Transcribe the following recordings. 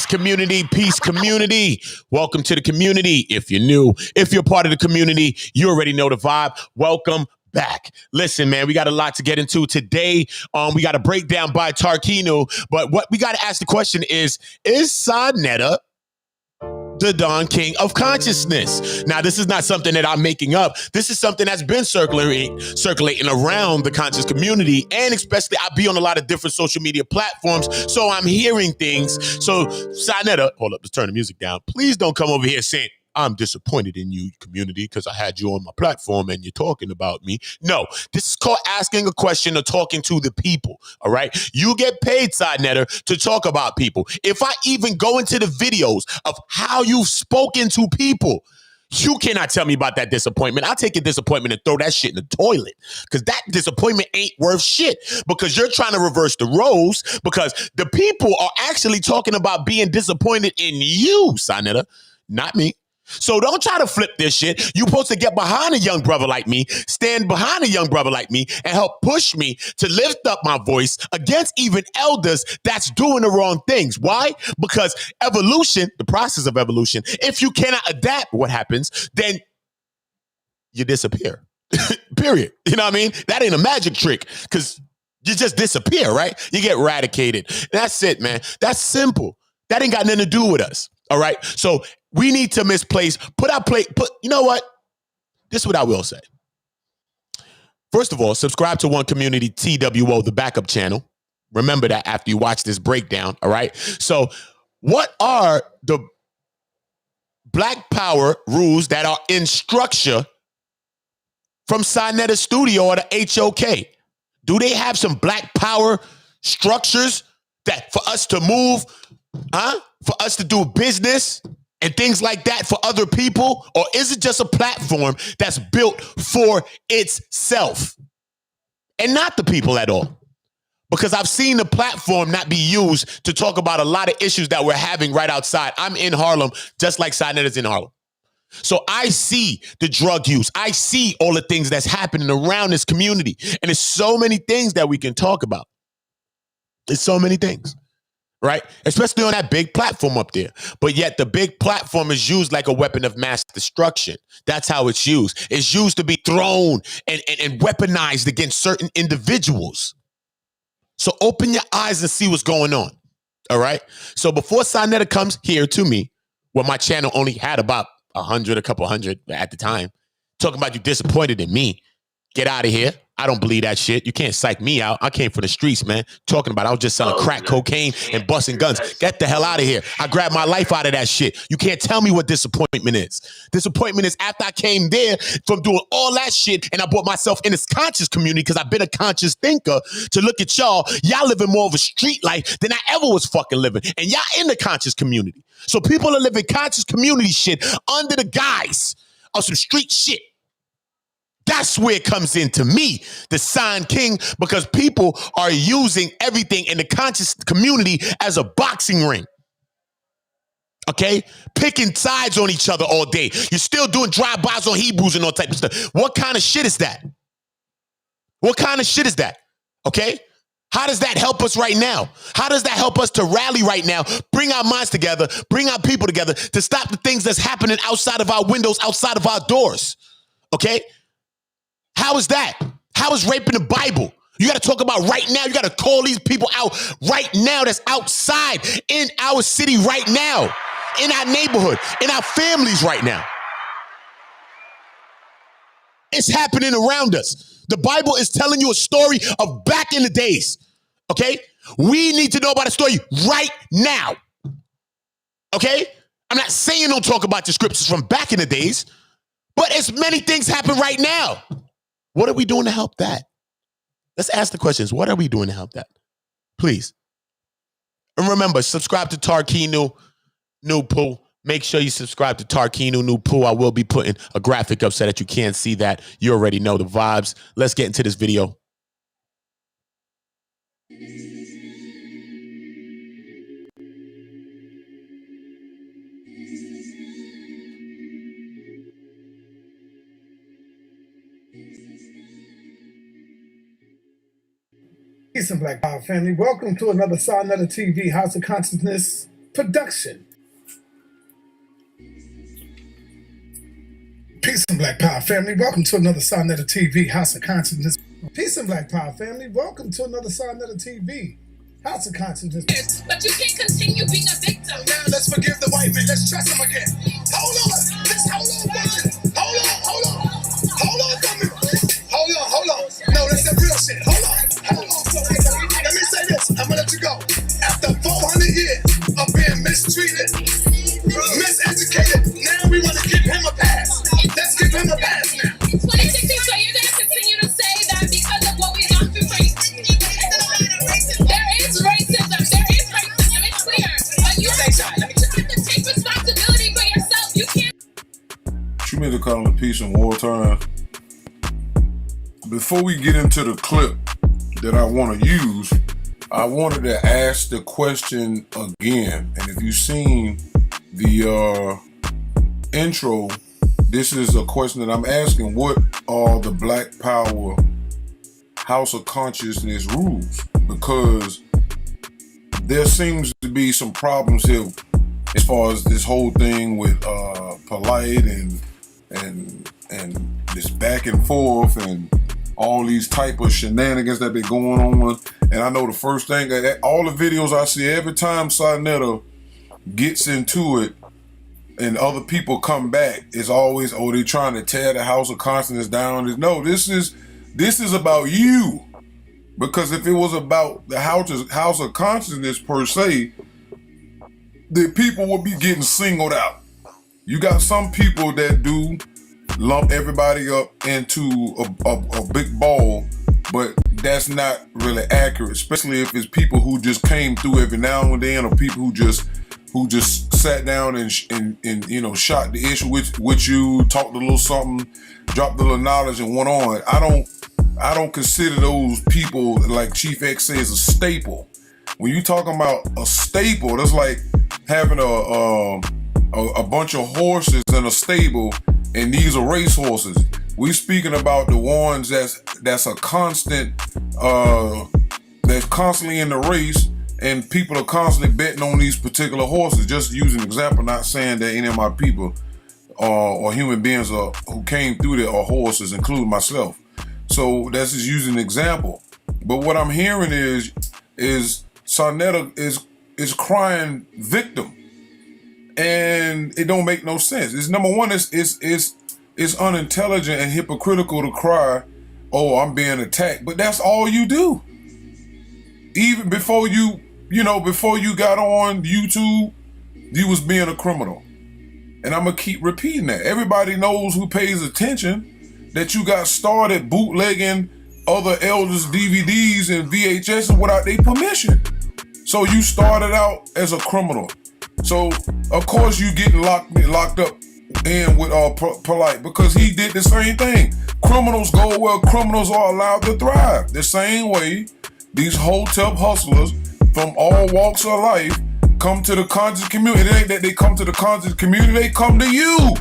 community, peace community. Welcome to the community. If you're new, if you're part of the community, you already know the vibe. Welcome back. Listen, man, we got a lot to get into today. We got a breakdown by Tarkinu, but what we got to ask the question is Saneter the Don King of consciousness? Now, this is not something that I'm making up. This is something that's been circulating around the conscious community, and especially I be on a lot of different social media platforms, so I'm hearing things. So, Saneter, hold up, let's turn the music down. Please don't come over here saying, I'm disappointed in you, community, because I had you on my platform and you're talking about me. No, this is called asking a question or talking to the people, all right? You get paid, Saneter, to talk about people. If I even go into the videos of how you've spoken to people, you cannot tell me about that disappointment. I'll take your disappointment and throw that shit in the toilet, because that disappointment ain't worth shit, because you're trying to reverse the roles, because the people are actually talking about being disappointed in you, Saneter, not me. So don't try to flip this shit. You're supposed to get behind a young brother like me, stand behind a young brother like me, and help push me to lift up my voice against even elders that's doing the wrong things. Why? Because evolution, the process of evolution, if you cannot adapt, what happens? Then you disappear. Period. You know what I mean? That ain't a magic trick, because you just disappear, right? You get eradicated. That's it, man. That's simple. That ain't got nothing to do with us. All right. So we need to misplace, you know what? This is what I will say. First of all, subscribe to One Community TWO, the backup channel. Remember that after you watch this breakdown. All right. So what are the Black Power rules that are in structure from Saneter Studio or the HOK? Do they have some Black Power structures that for us to move, for us to do business and things like that for other people? Or is it just a platform that's built for itself and not the people at all? Because I've seen the platform not be used to talk about a lot of issues that we're having right outside. I'm in Harlem, just like Saneter's in Harlem. So I see the drug use. I see all the things that's happening around this community. And there's so many things that we can talk about. There's so many things. Right? Especially on that big platform up there. But yet the big platform is used like a weapon of mass destruction. That's how it's used. It's used to be thrown and weaponized against certain individuals. So open your eyes and see what's going on. All right? So before Saneter comes here to me, where my channel only had about a couple hundred at the time, talking about you disappointed in me, get out of here. I don't believe that shit. You can't psych me out. I came from the streets, man. Talking about I was just selling crack cocaine and busting guns. Get the hell out of here. I grabbed my life out of that shit. You can't tell me what disappointment is. Disappointment is after I came there from doing all that shit and I brought myself in this conscious community, because I've been a conscious thinker, to look at y'all. Y'all living more of a street life than I ever was fucking living. And y'all in the conscious community. So people are living conscious community shit under the guise of some street shit. That's where it comes into me, the Sign King, because people are using everything in the conscious community as a boxing ring. Okay? Picking sides on each other all day. You're still doing drive-bys on Hebrews and all type of stuff. What kind of shit is that? What kind of shit is that? Okay? How does that help us right now? How does that help us to rally right now, bring our minds together, bring our people together to stop the things that's happening outside of our windows, outside of our doors? Okay? How is that? How is raping the Bible? You got to talk about right now. You got to call these people out right now that's outside in our city right now, in our neighborhood, in our families right now. It's happening around us. The Bible is telling you a story of back in the days, okay? We need to know about a story right now, okay? I'm not saying don't talk about the scriptures from back in the days, but as many things happen right now. What are we doing to help that? Let's ask the questions. What are we doing to help that? Please. And remember, subscribe to Tarkinu Nupu. Make sure you subscribe to Tarkinu Nupu. I will be putting a graphic up so that you can see that. You already know the vibes. Let's get into this video. Peace and Black Power family. Welcome to another Saneter TV House of Consciousness production. Peace and Black Power family. Welcome to another Saneter TV, House of Consciousness. Peace and Black Power family. Welcome to another Saneter TV, House of Consciousness. But you can't continue being a victim. Now let's forgive the white man. Let's trust him again. Hold on. Let's hold on for me. Hold on for me. Hold on. No, that's that real shit. Hold on. So, let me say this. I'm gonna let you go. After 400 years of being mistreated, miseducated, now we want to give him a pass. Let's give him a pass now. 2016, so you're going to continue to say that because of what we've gone through for you. There is racism. It's clear. But you have to take responsibility for yourself. You can't. You mean to call it peace and wartime? Before we get into the clip that I want to use, I wanted to ask the question again. And if you've seen the intro, this is a question that I'm asking. What are the Black Power House of Consciousness rules? Because there seems to be some problems here as far as this whole thing with Polite and this back and forth and all these type of shenanigans that be going on. And I know the first thing, all the videos I see, every time Saneter gets into it and other people come back, it's always, oh, they trying to tear the House of Consciousness down. No, this is about you. Because if it was about the House of Consciousness per se, the people would be getting singled out. You got some people that do lump everybody up into a big ball, but that's not really accurate, especially if it's people who just came through every now and then, or people who just sat down and you know, shot the issue with you, talked a little something, dropped a little knowledge and went on. I don't consider those people, like Chief X says, a staple. When you talking about a staple, that's like having a bunch of horses in a stable, and these are race horses. We speaking about the ones that's a constant, that's constantly in the race, and people are constantly betting on these particular horses. Just using an example, not saying that any of my people or human beings who came through there are horses, including myself. So that's just using an example. But what I'm hearing is Saneter is crying victim. And it don't make no sense. It's number one, it's unintelligent and hypocritical to cry, oh, I'm being attacked. But that's all you do. Even before before you got on YouTube, you was being a criminal. And I'm gonna keep repeating that. Everybody knows who pays attention that you got started bootlegging other elders' DVDs and VHS without their permission. So you started out as a criminal. So of course you getting locked up in with Polite, because he did the same thing. Criminals go where criminals are allowed to thrive. The same way these hotel hustlers from all walks of life come to the conscious community. It ain't that they come to the conscious community, they come to you.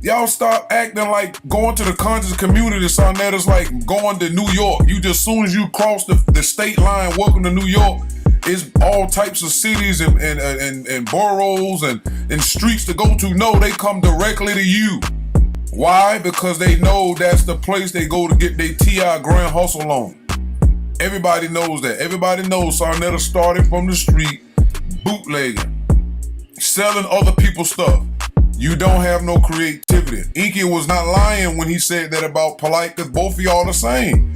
Y'all stop acting like going to the conscious community. Saneter's like going to New York. You just, soon as you cross the state line, welcome to New York. It's all types of cities and boroughs and streets to go to. No, they come directly to you. Why? Because they know that's the place they go to get their TI Grand Hustle on. Everybody knows that. Everybody knows Saneter started from the street, bootlegging, selling other people's stuff. You don't have no creativity. Inky was not lying when he said that about Polite, because both of y'all the same.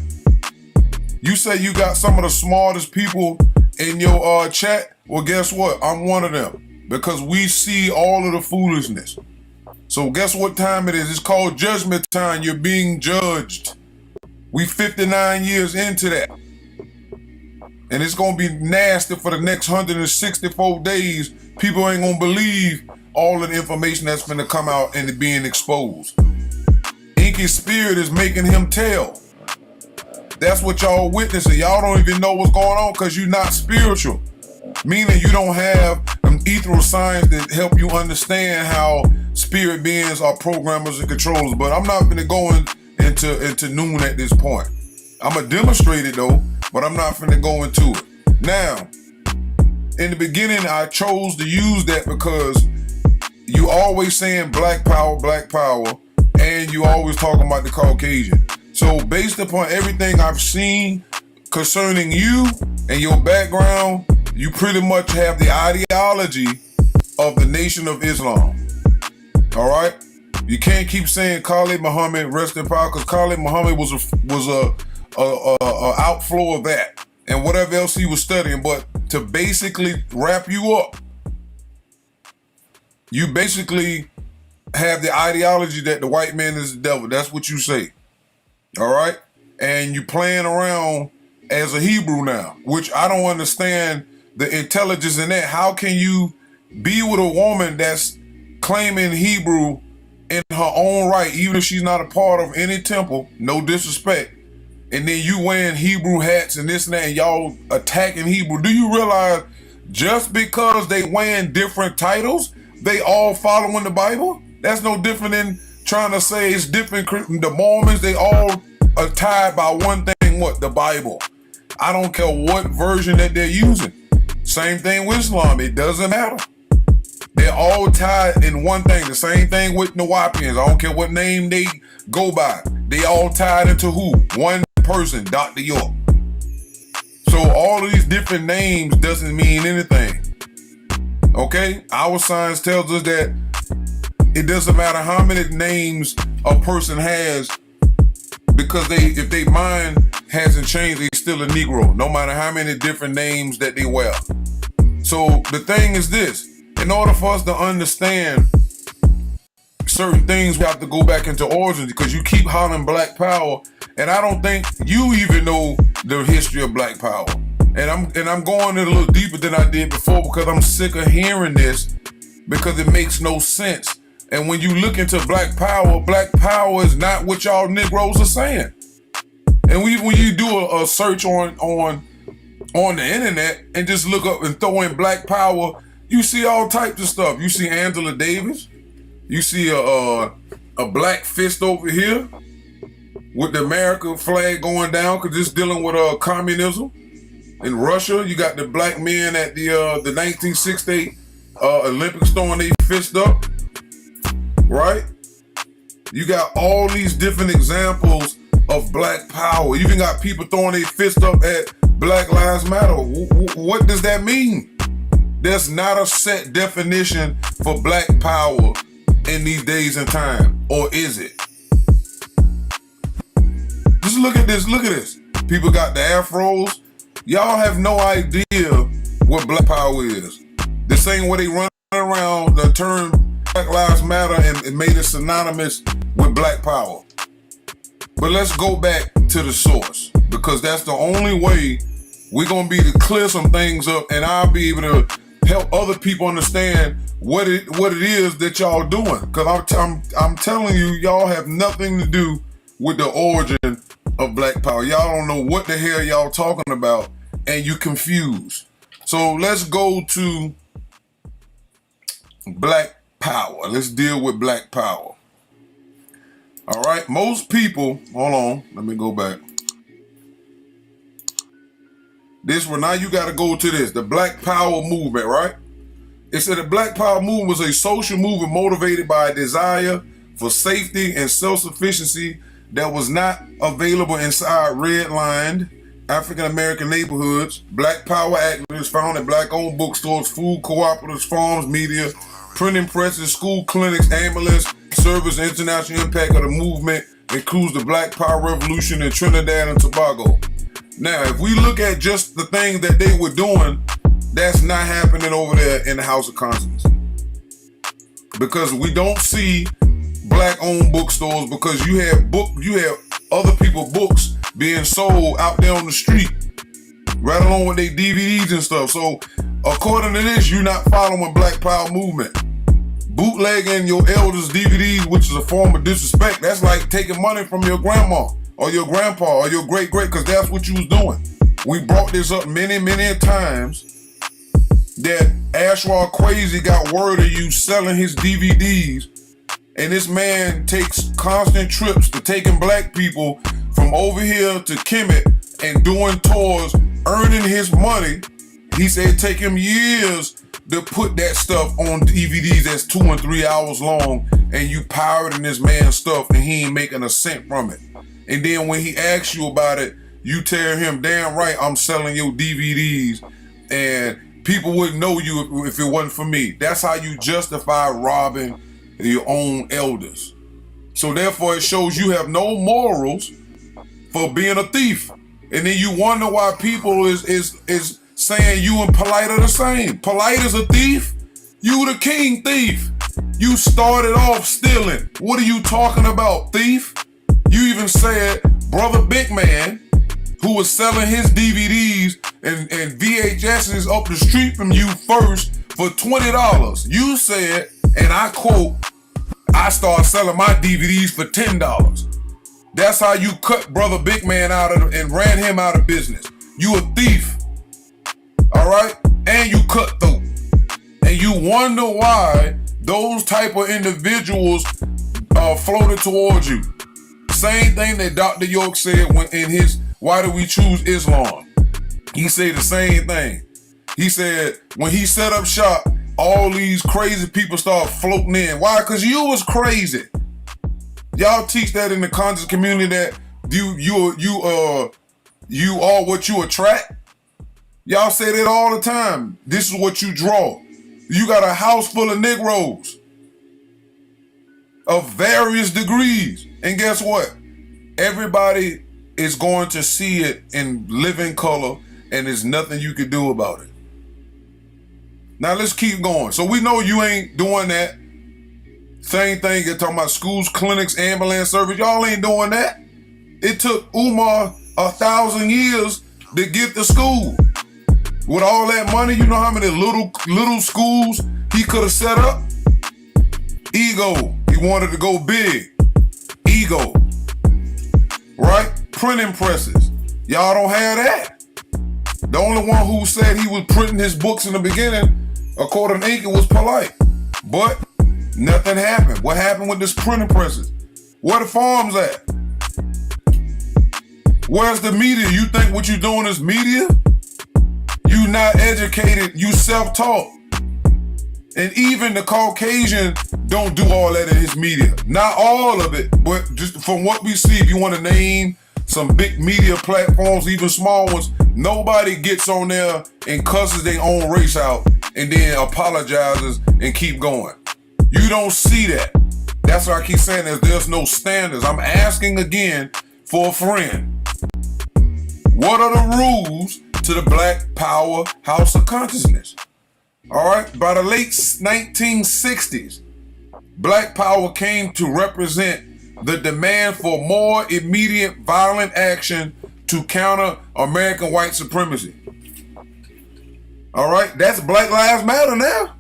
You say you got some of the smartest people in your chat. Well, guess what? I'm one of them, because we see all of the foolishness. So guess what time it is? It's called judgment time. You're being judged. We 59 years into that. And it's going to be nasty for the next 164 days. People ain't going to believe all of the information that's going to come out and being exposed. Inky's spirit is making him tell. That's what y'all witnessing. Y'all don't even know what's going on because you're not spiritual. Meaning you don't have an ethereal science that help you understand how spirit beings are programmers and controllers. But I'm not going to go into noon at this point. I'm going to demonstrate it though, but I'm not going to go into it. Now, in the beginning, I chose to use that because you always saying black power, and you always talking about the Caucasian. So based upon everything I've seen concerning you and your background, you pretty much have the ideology of the Nation of Islam. All right? You can't keep saying Khalid Muhammad, rest in power, because Khalid Muhammad was a outflow of that and whatever else he was studying. But to basically wrap you up, you basically have the ideology that the white man is the devil. That's what you say. All right? And you playing around as a Hebrew now, which I don't understand the intelligence in that. How can you be with a woman that's claiming Hebrew in her own right, even if she's not a part of any temple, no disrespect, and then you wearing Hebrew hats and this and that, and y'all attacking Hebrew? Do you realize just because they wearing different titles, they all following the Bible? That's no different than trying to say it's different. The Mormons, they all are tied by one thing, what? The Bible. I don't care what version that they're using. Same thing with Islam. It doesn't matter. They're all tied in one thing. The same thing with Nawapians. I don't care what name they go by. They all tied into who? One person, Dr. York. So all of these different names doesn't mean anything. Okay? Our science tells us that it doesn't matter how many names a person has, because if their mind hasn't changed, they're still a Negro, no matter how many different names that they wear. So the thing is this, in order for us to understand certain things, we have to go back into origins, because you keep hollering black power, and I don't think you even know the history of black power. And I'm going in a little deeper than I did before, because I'm sick of hearing this, because it makes no sense. And when you look into black power is not what y'all Negroes are saying. And when you do a search on the internet and just look up and throw in black power, you see all types of stuff. You see Angela Davis. You see a black fist over here with the American flag going down, because it's dealing with communism. In Russia, you got the black men at the 1968 Olympics throwing their fist up. Right? You got all these different examples of black power. You even got people throwing their fist up at Black Lives Matter. What does that mean? There's not a set definition for black power in these days and time. Or is it? Just look at this. People got the afros. Y'all have no idea what black power is. The same way they run around the term Black Lives Matter and made it synonymous with black power. But let's go back to the source, because that's the only way we're going to be able to clear some things up, and I'll be able to help other people understand what it is that y'all doing. Because I'm telling you, y'all have nothing to do with the origin of black power. Y'all don't know what the hell y'all talking about, and you confused. So let's go to black power. Let's deal with black power. All right. Most people, hold on, let me go back. This one, now you got to go to this, the Black Power movement, right? It said the Black Power movement was a social movement motivated by a desire for safety and self-sufficiency that was not available inside red-lined African-American neighborhoods. Black Power activists found in black-owned bookstores, food cooperatives, farms, media, printing presses, school clinics, ambulance service. International impact of the movement includes the Black Power Revolution in Trinidad and Tobago. Now, if we look at just the things that they were doing, that's not happening over there in the House of Conscience. Because we don't see black-owned bookstores, because you have other people's books being sold out there on the street, right along with their DVDs and stuff. So, according to this, you're not following Black Power movement. Bootlegging your elders' DVDs, which is a form of disrespect, that's like taking money from your grandma or your grandpa or your great-great, because that's what you was doing. We brought this up many, many times, that Ashwa Crazy got word of you selling his DVDs, and this man takes constant trips to taking black people from over here to Kemet and doing tours, earning his money, He said it take him years to put that stuff on DVDs that's 2 and 3 hours long, and you pirating this man's stuff and he ain't making a cent from it. And then when he asks you about it, you tell him, damn right, I'm selling your DVDs and people wouldn't know you if it wasn't for me. That's how you justify robbing your own elders. So therefore it shows you have no morals for being a thief. And then you wonder why people is saying you and Polite are the same. Polite is a thief. You the king thief. You started off stealing. What are you talking about, thief? You even said Brother Big Man, who was selling his DVDs and VHSs up the street from you first for $20. You said, and I quote, I started selling my DVDs for $10. That's how you cut Brother Big Man out of and ran him out of business. You a thief. All right? And you cutthroat. And you wonder why those type of individuals floated towards you. Same thing that Dr. York said when in his Why Do We Choose Islam? He said the same thing. He said when he set up shop, all these crazy people start floating in. Why? Because you was crazy. Y'all teach that in the conscious community that you are what you attract. Y'all say that all the time. This is what you draw. You got a house full of Negroes of various degrees. And guess what? Everybody is going to see it in living color, and there's nothing you can do about it. Now let's keep going. So we know you ain't doing that. Same thing, you're talking about schools, clinics, ambulance service. Y'all ain't doing that. It took Umar 1,000 years to get to school. With all that money, you know how many little schools he could have set up? Ego. He wanted to go big. Ego. Right? Printing presses. Y'all don't have that. The only one who said he was printing his books in the beginning, according to Inca, was Polite. But nothing happened. What happened with this printing presses? Where the farms at? Where's the media? You think what you doing is media? You not educated, you self-taught. And even the Caucasian don't do all that in his media. Not all of it, but just from what we see, if you want to name some big media platforms, even small ones, nobody gets on there and cusses their own race out and then apologizes and keep going. You don't see that. That's why I keep saying there's no standards. I'm asking again for a friend. What are the rules to the Black Power House of Consciousness? All right, by the late 1960s, Black Power came to represent the demand for more immediate violent action to counter American white supremacy. All right, that's Black Lives Matter now.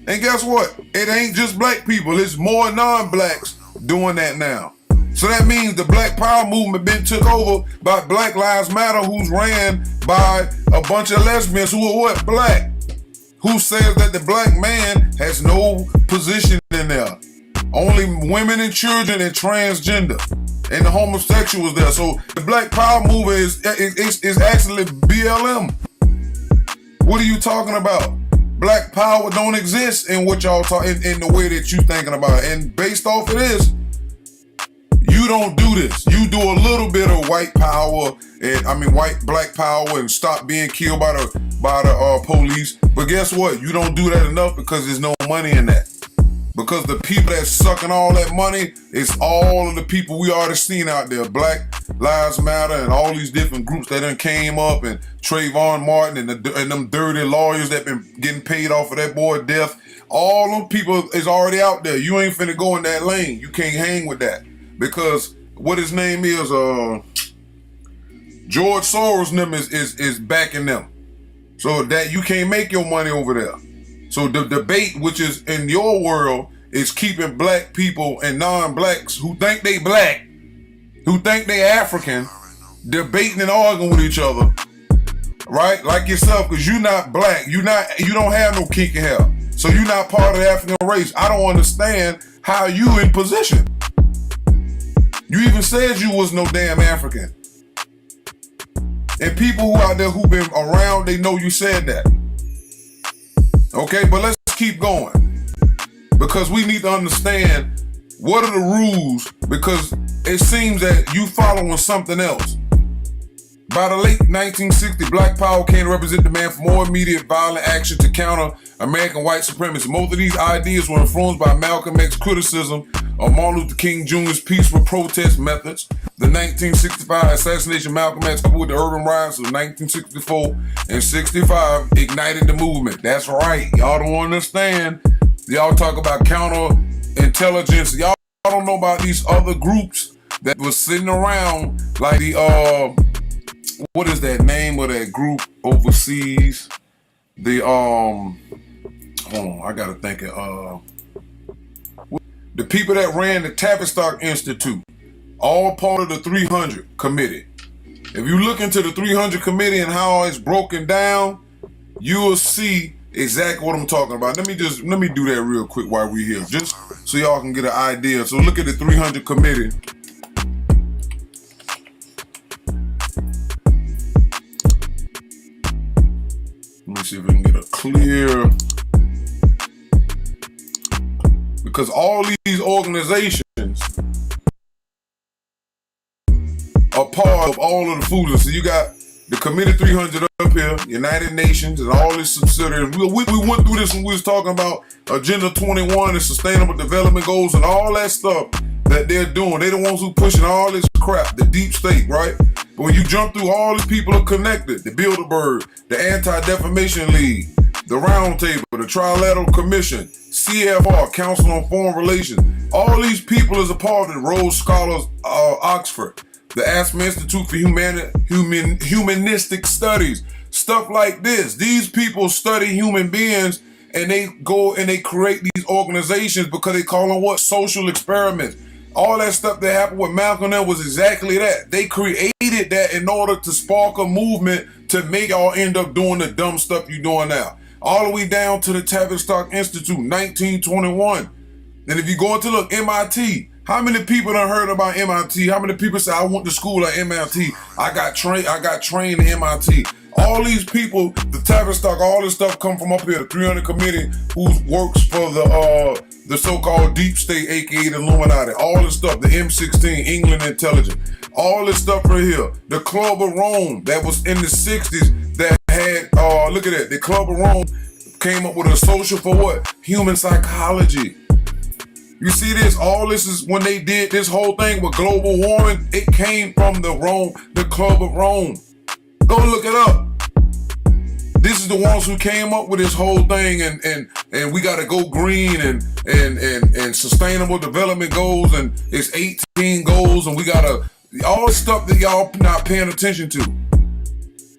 And guess what? It ain't just black people, it's more non-blacks doing that now. So that means the Black Power movement been took over by Black Lives Matter, who's ran by a bunch of lesbians who are what? Black. Who says that the black man has no position in there. Only women and children and transgender. And the homosexuals there. So the Black Power movement is actually BLM. What are you talking about? Black power don't exist in what y'all talk in the way that you thinking about it. And based off of this, you don't do this. You do a little bit of white power and black power and stop being killed by the police. But guess what? You don't do that enough because there's no money in that. Because the people that's sucking all that money is all of the people we already seen out there. Black Lives Matter and all these different groups that done came up, and Trayvon Martin and them dirty lawyers that been getting paid off of that boy death. All them people is already out there. You ain't finna go in that lane. You can't hang with that. Because what his name is, George Soros and them is backing them. So that you can't make your money over there. So the debate, which is in your world, is keeping black people and non-blacks who think they black, who think they African, debating and arguing with each other, right? Like yourself, because you're not black. You don't have no kinky hair. So you're not part of the African race. I don't understand how you in position. You even said you was no damn African. And people who out there who been around, they know you said that. Okay, but let's keep going because we need to understand what are the rules, because it seems that you following something else. By the late 1960s, Black Power came to represent the demand for more immediate violent action to counter American white supremacy. Most of these ideas were influenced by Malcolm X's criticism of Martin Luther King Jr.'s peaceful protest methods. The 1965 assassination of Malcolm X, coupled with the urban riots of 1964 and 65, ignited the movement. That's right. Y'all don't understand. Y'all talk about counterintelligence. Y'all don't know about these other groups that was sitting around like the what is that name of that group overseas? The hold on, I gotta think of the people that ran the Tavistock Institute, all part of the 300 committee. If you look into the 300 committee and how it's broken down, you will see exactly what I'm talking about. Let me do that real quick while we're here, just so y'all can get an idea. So look at the 300 committee. Let me see if we can get a clear, because all these organizations are part of all of the food. So you got the Committee 300 up here, United Nations, and all its subsidiaries. We went through this when we was talking about Agenda 21 and Sustainable Development Goals and all that stuff that they're doing. They're the ones who pushing all this crap, the deep state, right? But when you jump through, all these people are connected. The Bilderberg, the Anti-Defamation League, the Round Table, the Trilateral Commission, CFR, Council on Foreign Relations. All these people is a part of the Rhodes Scholars Oxford, the Aspen Institute for Humanistic Studies, stuff like this. These people study human beings, and they go and they create these organizations because they call them what? Social experiments. All that stuff that happened with Malcolm X was exactly that. They created that in order to spark a movement to make y'all end up doing the dumb stuff you're doing now. All the way down to the Tavistock Institute, 1921. And if you go into look, MIT, how many people done heard about MIT? How many people say, I went to school at MIT, I got trained at MIT. All these people, the Tavistock, all this stuff come from up here, the 300 committee who works for the so-called deep state, aka the Illuminati. All this stuff, the M16, England Intelligence, all this stuff right here. The Club of Rome that was in the 60s that had, look at that, the Club of Rome came up with a social for what? Human psychology. You see this? All this is when they did this whole thing with global warming, it came from the Club of Rome. Go look it up. This is the ones who came up with this whole thing, and we gotta go green and sustainable development goals, and it's 18 goals, and we gotta all the stuff that y'all not paying attention to.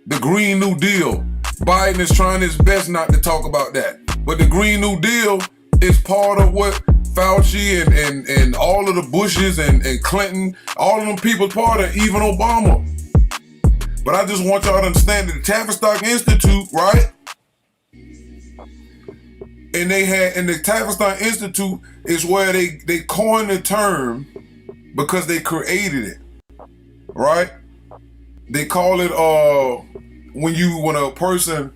The Green New Deal. Biden is trying his best not to talk about that. But the Green New Deal is part of what Fauci and all of the Bushes and Clinton, all of them people part of, even Obama. But I just want y'all to understand that the Tavistock Institute, right? And the Tavistock Institute is where they coined the term because they created it, right? They call it when a person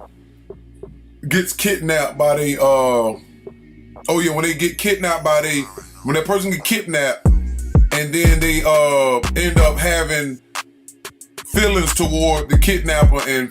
gets kidnapped by when that person get kidnapped and then they end up having feelings toward the kidnapper and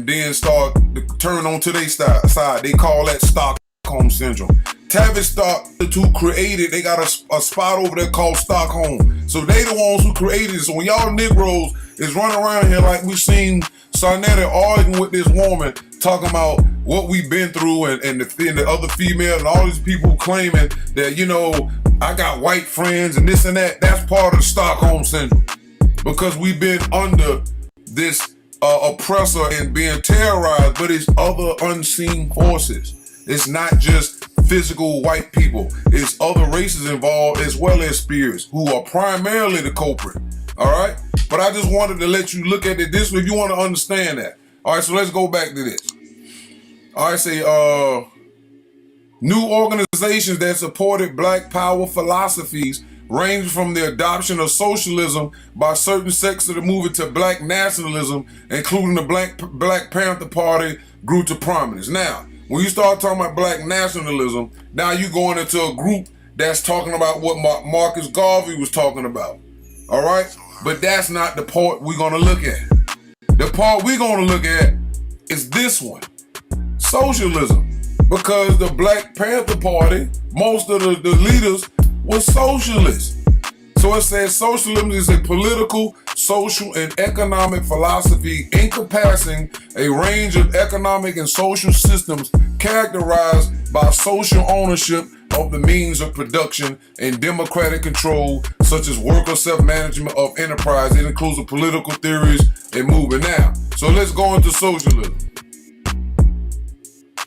then start to turn on to their side. They call that Stockholm Syndrome. Tavistock, the two created, they got a spot over there called Stockholm. So they the ones who created it. So when y'all Negroes is running around here like we seen Saneter arguing with this woman, talking about what we've been through and the other female and all these people claiming that, you know, I got white friends and this and that, that's part of the Stockholm Syndrome. Because we've been under this oppressor and being terrorized, but it's other unseen forces. It's not just physical white people. It's other races involved as well as spirits who are primarily the culprit. All right? But I just wanted to let you look at it this way if you want to understand that. All right, so let's go back to this. All right, say new organizations that supported Black Power philosophies range from the adoption of socialism by certain sects of the movement to Black nationalism, including the Black Panther Party, grew to prominence. Now, When you start talking about black nationalism, now you going into a group that's talking about what Marcus Garvey was talking about. All right? But that's not the part we're going to look at. The part we're going to look at is this one. Socialism. Because the Black Panther Party, most of the leaders were socialists. So it says socialism is a political, social, and economic philosophy encompassing a range of economic and social systems characterized by social ownership of the means of production and democratic control, such as worker self-management of enterprise. It includes the political theories and movement. Now, so let's go into socialism.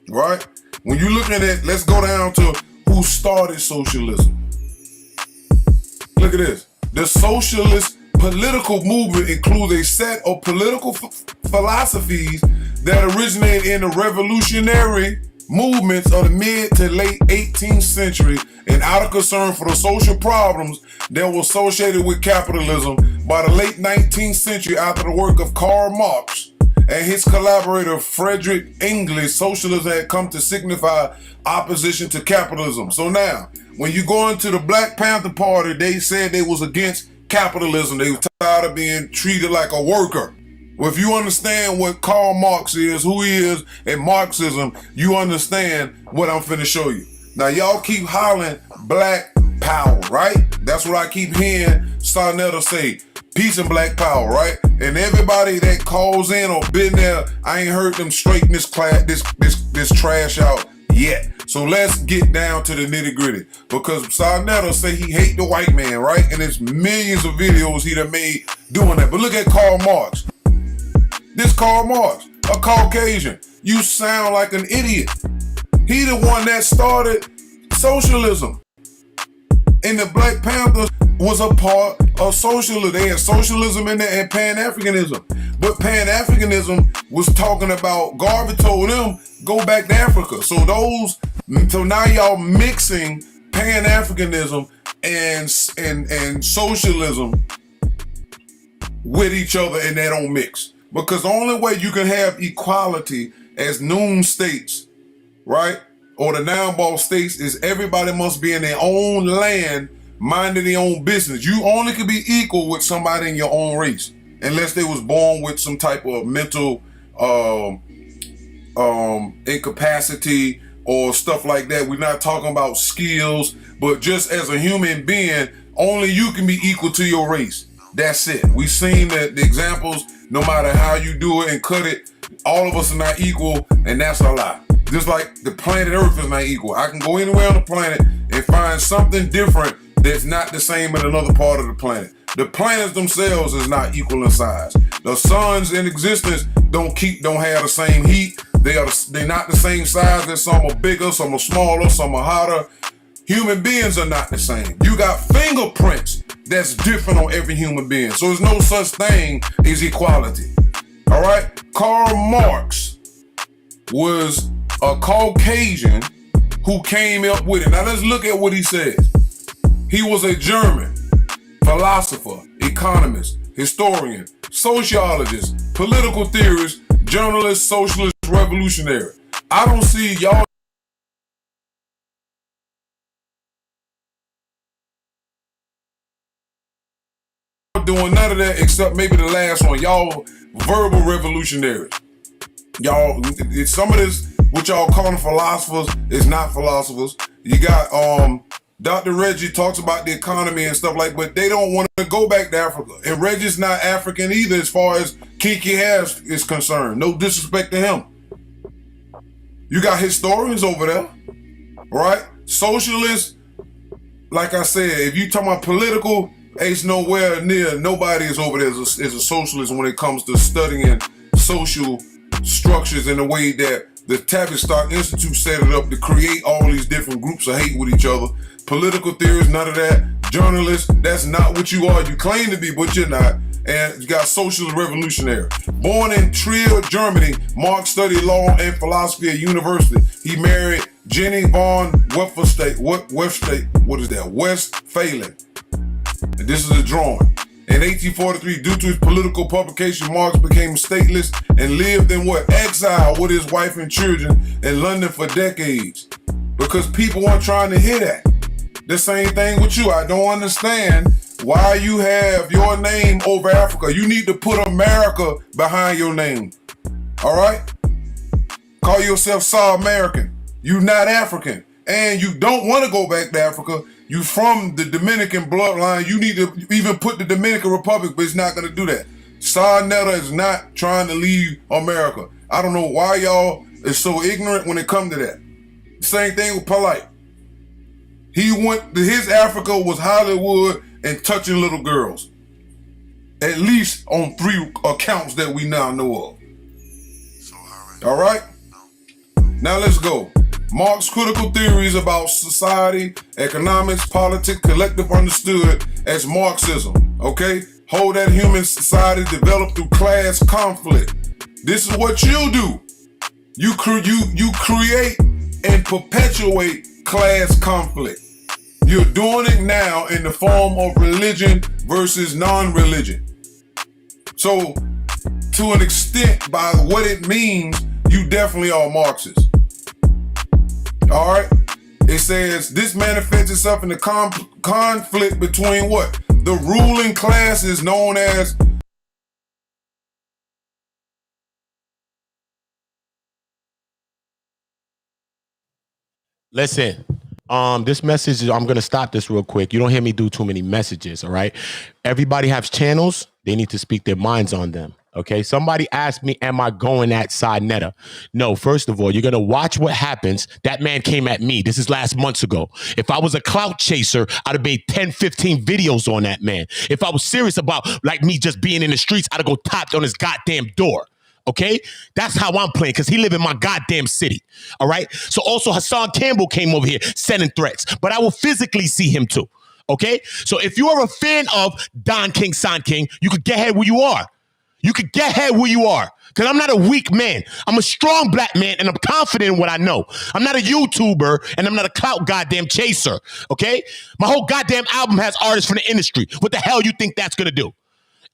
Right? When you look at it, let's go down to who started socialism. Look at this. The socialist political movement includes a set of political philosophies that originated in the revolutionary movements of the mid to late 18th century and out of concern for the social problems that were associated with capitalism. By the late 19th century, after the work of Karl Marx and his collaborator Friedrich Engels, socialism had come to signify opposition to capitalism. So now, when you go into the Black Panther Party, they said they was against capitalism. They were tired of being treated like a worker. Well, if you understand what Karl Marx is, who he is, and Marxism, you understand what I'm finna show you. Now, y'all keep hollering black power, right? That's what I keep hearing Saneter say. Peace and black power, right? And everybody that calls in or been there, I ain't heard them straighten this trash out yet. So let's get down to the nitty gritty. Because Saneter say he hate the white man, right? And there's millions of videos he done made doing that. But look at Karl Marx. This Karl Marx, a Caucasian. You sound like an idiot. He the one that started socialism. And the Black Panthers was a part of socialism. They had socialism in there and Pan-Africanism. But Pan-Africanism was talking about, Garvey told them, go back to Africa. So now y'all mixing Pan-Africanism and socialism with each other, and they don't mix. Because the only way you can have equality as noon states, right, or the noun-boss states, is everybody must be in their own land, minding their own business. You only can be equal with somebody in your own race, unless they was born with some type of mental incapacity or stuff like that. We're not talking about skills, but just as a human being, only you can be equal to your race. That's it. We've seen the examples. No matter how you do it and cut it, all of us are not equal, and that's a lie. Just like the planet Earth is not equal. I can go anywhere on the planet and find something different that's not the same in another part of the planet. The planets themselves is not equal in size. The suns in existence don't have the same heat. They're not the same size. That some are bigger, some are smaller, some are hotter. Human beings are not the same. You got fingerprints that's different on every human being. So there's no such thing as equality. All right? Karl Marx was a Caucasian who came up with it. Now let's look at what he says. He was a German philosopher, economist, historian, sociologist, political theorist, journalist, socialist, revolutionary. I don't see y'all doing none of that except maybe the last one. Y'all verbal revolutionaries. Y'all, some of this, what y'all calling philosophers, is not philosophers. You got Dr. Reggie talks about the economy and stuff like, but they don't want to go back to Africa. And Reggie's not African either as far as Kiki Harris is concerned. No disrespect to him. You got historians over there, right? Socialists, like I said, if you talking about political, it's nowhere near, nobody is over there as a socialist when it comes to studying social structures in a way that the Tavistock Institute set it up to create all these different groups of hate with each other. Political theorists, none of that. Journalists, that's not what you are. You claim to be, but you're not. And you got socialist revolutionary. Born in Trier, Germany, Marx studied law and philosophy at university. He married Jenny von Westphalen. And this is a drawing. In 1843, due to his political publication, Marx became stateless and lived in what? Exile with his wife and children in London for decades. Because people weren't trying to hear that. The same thing with you. I don't understand why you have your name over Africa. You need to put America behind your name. All right? Call yourself South American. You're not African. And you don't want to go back to Africa. You from the Dominican bloodline. You need to even put the Dominican Republic, but it's not going to do that. Saneter is not trying to leave America. I don't know why y'all is so ignorant when it comes to that. Same thing with Polite. His Africa was Hollywood and touching little girls. At least on 3 accounts that we now know of. All right? Now let's go. Marx's critical theories about society, economics, politics, collective understood as Marxism. Okay? Hold that human society developed through class conflict. This is what you do. You create and perpetuate class conflict. You're doing it now in the form of religion versus non-religion. So, to an extent, by what it means, you definitely are Marxist. All right? It says this manifests itself in the conflict between what? The ruling classes known as Listen, this message, I'm going to stop this real quick. You don't hear me do too many messages, all right? Everybody has channels. They need to speak their minds on them, okay? Somebody asked me, am I going at Saneter? No, first of all, you're going to watch what happens. That man came at me. This is last months ago. If I was a clout chaser, I'd have made 10, 15 videos on that man. If I was serious about, like, me just being in the streets, I'd have go tapped on his goddamn door. Okay, that's how I'm playing because he live in my goddamn city. All right. So also Hassan Campbell came over here sending threats, but I will physically see him too. Okay. So if you are a fan of Don King, Son King, you could get ahead where you are. You could get ahead where you are because I'm not a weak man. I'm a strong black man and I'm confident in what I know. I'm not a YouTuber and I'm not a clout goddamn chaser. Okay. My whole goddamn album has artists from the industry. What the hell you think that's going to do?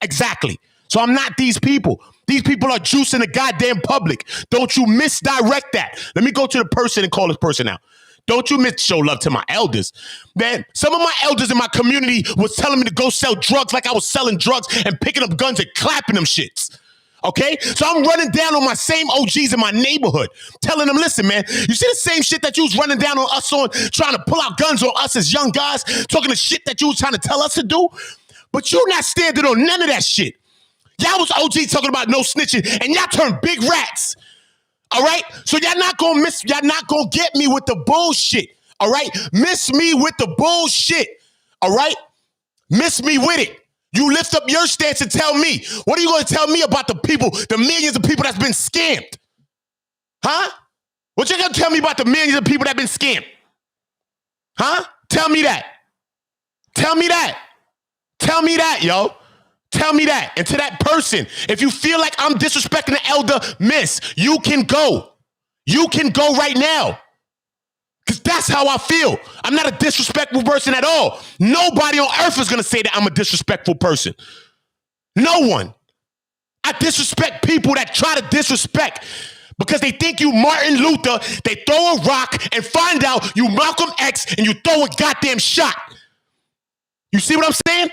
Exactly. So I'm not these people. These people are juicing the goddamn public. Don't you misdirect that. Let me go to the person and call this person out. Don't you show love to my elders. Man, some of my elders in my community was telling me to go sell drugs like I was selling drugs and picking up guns and clapping them shits. Okay? So I'm running down on my same OGs in my neighborhood, telling them, listen, man, you see the same shit that you was running down on us on, trying to pull out guns on us as young guys, talking the shit that you was trying to tell us to do? But you're not standing on none of that shit. Y'all was OG talking about no snitching, and y'all turned big rats. All right? So y'all not gonna get me with the bullshit. All right? Miss me with the bullshit. All right? Miss me with it. You lift up your stance and tell me. What are you gonna tell me about the people, the millions of people that's been scammed? Huh? What you gonna tell me about the millions of people that been scammed? Huh? Tell me that. Tell me that. Tell me that, yo. Tell me that. And to that person, if you feel like I'm disrespecting the elder, miss, you can go. You can go right now. Because that's how I feel. I'm not a disrespectful person at all. Nobody on earth is going to say that I'm a disrespectful person. No one. I disrespect people that try to disrespect because they think you Martin Luther, they throw a rock and find out you Malcolm X and you throw a goddamn shot. You see what I'm saying?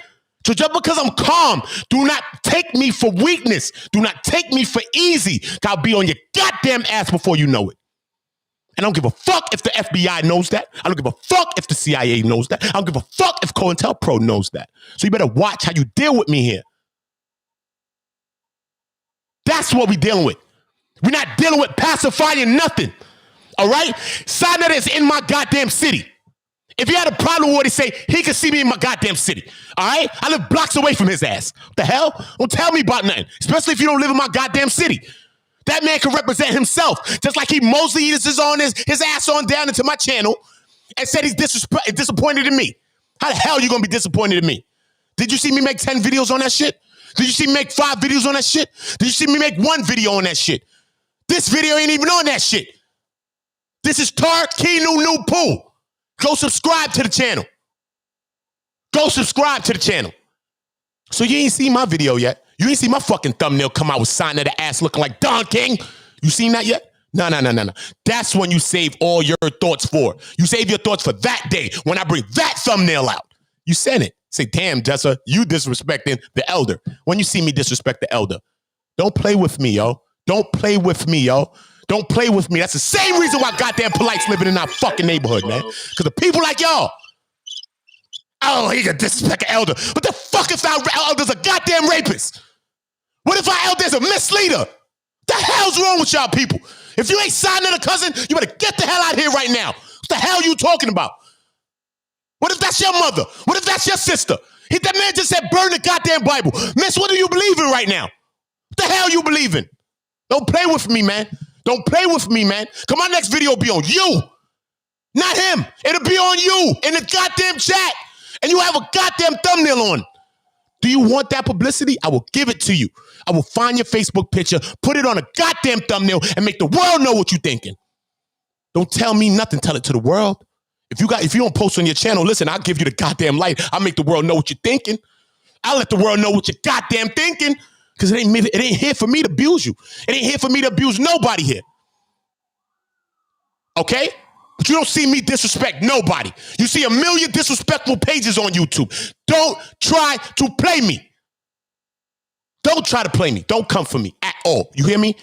So just because I'm calm, do not take me for weakness. Do not take me for easy. I'll be on your goddamn ass before you know it. And I don't give a fuck if the FBI knows that. I don't give a fuck if the CIA knows that. I don't give a fuck if COINTELPRO knows that. So you better watch how you deal with me here. That's what we're dealing with. We're not dealing with pacifying nothing. All right? Saneter is in my goddamn city. If he had a problem with what he say, he could see me in my goddamn city. All right? I live blocks away from his ass. What the hell? Don't tell me about nothing. Especially if you don't live in my goddamn city. That man can represent himself. Just like he mostly his ass on down into my channel and said he's disappointed in me. How the hell are you going to be disappointed in me? Did you see me make 10 videos on that shit? Did you see me make 5 videos on that shit? Did you see me make 1 video on that shit? This video ain't even on that shit. This is Tar Kinu New Poo. Go subscribe to the channel. Go subscribe to the channel. So you ain't seen my video yet. You ain't seen my fucking thumbnail come out with Saneter ass looking like Don King. You seen that yet? No. That's when you save all your thoughts for. You save your thoughts for that day when I bring that thumbnail out. You send it. Say, damn, Jessa, you disrespecting the elder. When you see me disrespect the elder, don't play with me, yo. Don't play with me, yo. Don't play with me. That's the same reason why goddamn Polite's living in our fucking neighborhood, man. Because of people like y'all. Oh, he can disrespect an elder. What the fuck if our elder's a goddamn rapist? What if our elder's a misleader? What the hell's wrong with y'all people? If you ain't signing a cousin, you better get the hell out of here right now. What the hell you talking about? What if that's your mother? What if that's your sister? That man just said burn the goddamn Bible. Miss, what do you believe in right now? What the hell you believe in? Don't play with me, man. Don't play with me, man. Cause my next video will be on you. Not him. It'll be on you in the goddamn chat. And you have a goddamn thumbnail on. Do you want that publicity? I will give it to you. I will find your Facebook picture, put it on a goddamn thumbnail, and make the world know what you're thinking. Don't tell me nothing. Tell it to the world. If you don't post on your channel, listen, I'll give you the goddamn light. I'll make the world know what you're thinking. I'll let the world know what you're goddamn thinking. Because it ain't here for me to abuse you. It ain't here for me to abuse nobody here. Okay? But you don't see me disrespect nobody. You see a million disrespectful pages on YouTube. Don't try to play me. Don't try to play me. Don't come for me at all. You hear me?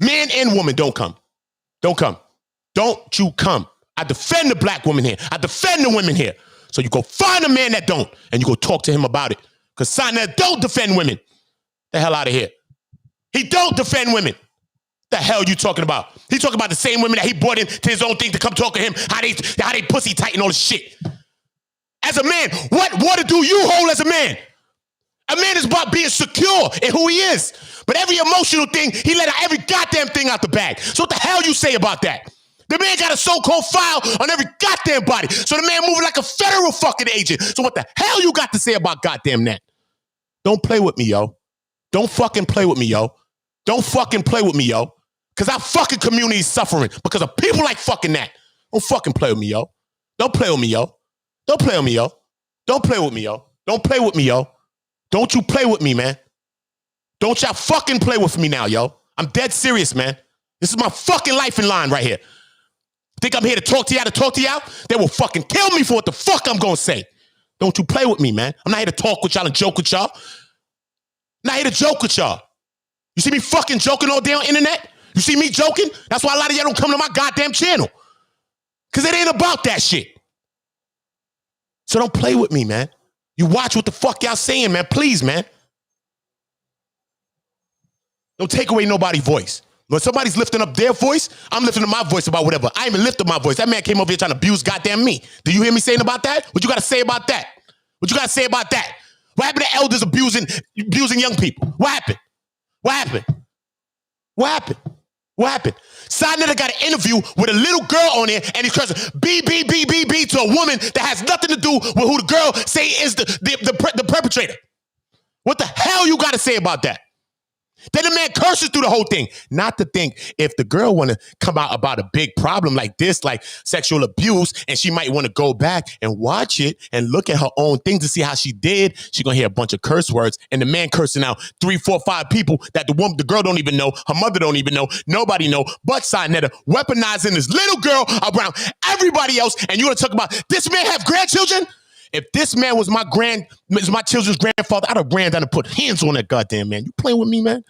Man and woman, don't come. Don't come. Don't you come. I defend the black woman here. I defend the women here. So you go find a man that don't, and you go talk to him about it. Because Saneter don't defend women. The hell out of here. He don't defend women. The hell you talking about? He talking about the same women that he brought in to his own thing to come talk to him, how they pussy tight and all this shit. As a man, what water do you hold as a man? A man is about being secure in who he is. But every emotional thing, he let out every goddamn thing out the bag. So what the hell you say about that? The man got a so-called file on every goddamn body. So the man moving like a federal fucking agent. So what the hell you got to say about goddamn that? Don't play with me, yo. Don't fucking play with me, yo. Don't fucking play with me, yo. Because our fucking community is suffering because of people like fucking that. Don't fucking play with me, yo. Don't play with me, yo. Don't play with me, yo. Don't play with me, yo. Don't play with me, yo. Don't you play with me, man. Don't y'all fucking play with me now, yo. I'm dead serious, man. This is my fucking life in line right here. Think I'm here to talk to y'all? They will fucking kill me for what the fuck I'm gonna say. Don't you play with me, man. I'm not here to talk with y'all and joke with y'all. I'm not here to joke with y'all. You see me fucking joking all day on internet? You see me joking? That's why a lot of y'all don't come to my goddamn channel. Because it ain't about that shit. So don't play with me, man. You watch what the fuck y'all saying, man. Please, man. Don't take away nobody's voice. When somebody's lifting up their voice, I'm lifting up my voice about whatever. I ain't even lifted my voice. That man came over here trying to abuse goddamn me. Do you hear me saying about that? What you got to say about that? What you got to say about that? What happened to elders abusing young people? What happened? What happened? What happened? What happened? Saneter got an interview with a little girl on there, and he's cursing B to a woman that has nothing to do with who the girl say is the perpetrator. What the hell you got to say about that? Then the man curses through the whole thing. Not to think if the girl want to come out about a big problem like this, like sexual abuse, and she might want to go back and watch it and look at her own thing to see how she did, she going to hear a bunch of curse words, and the man cursing out 3, 4, 5 people that the girl don't even know, her mother don't even know, nobody know, but Saneter weaponizing this little girl around everybody else, and you want to talk about this man have grandchildren? If this man was my children's grandfather, I'd have ran down and put hands on that goddamn man. You playing with me, man?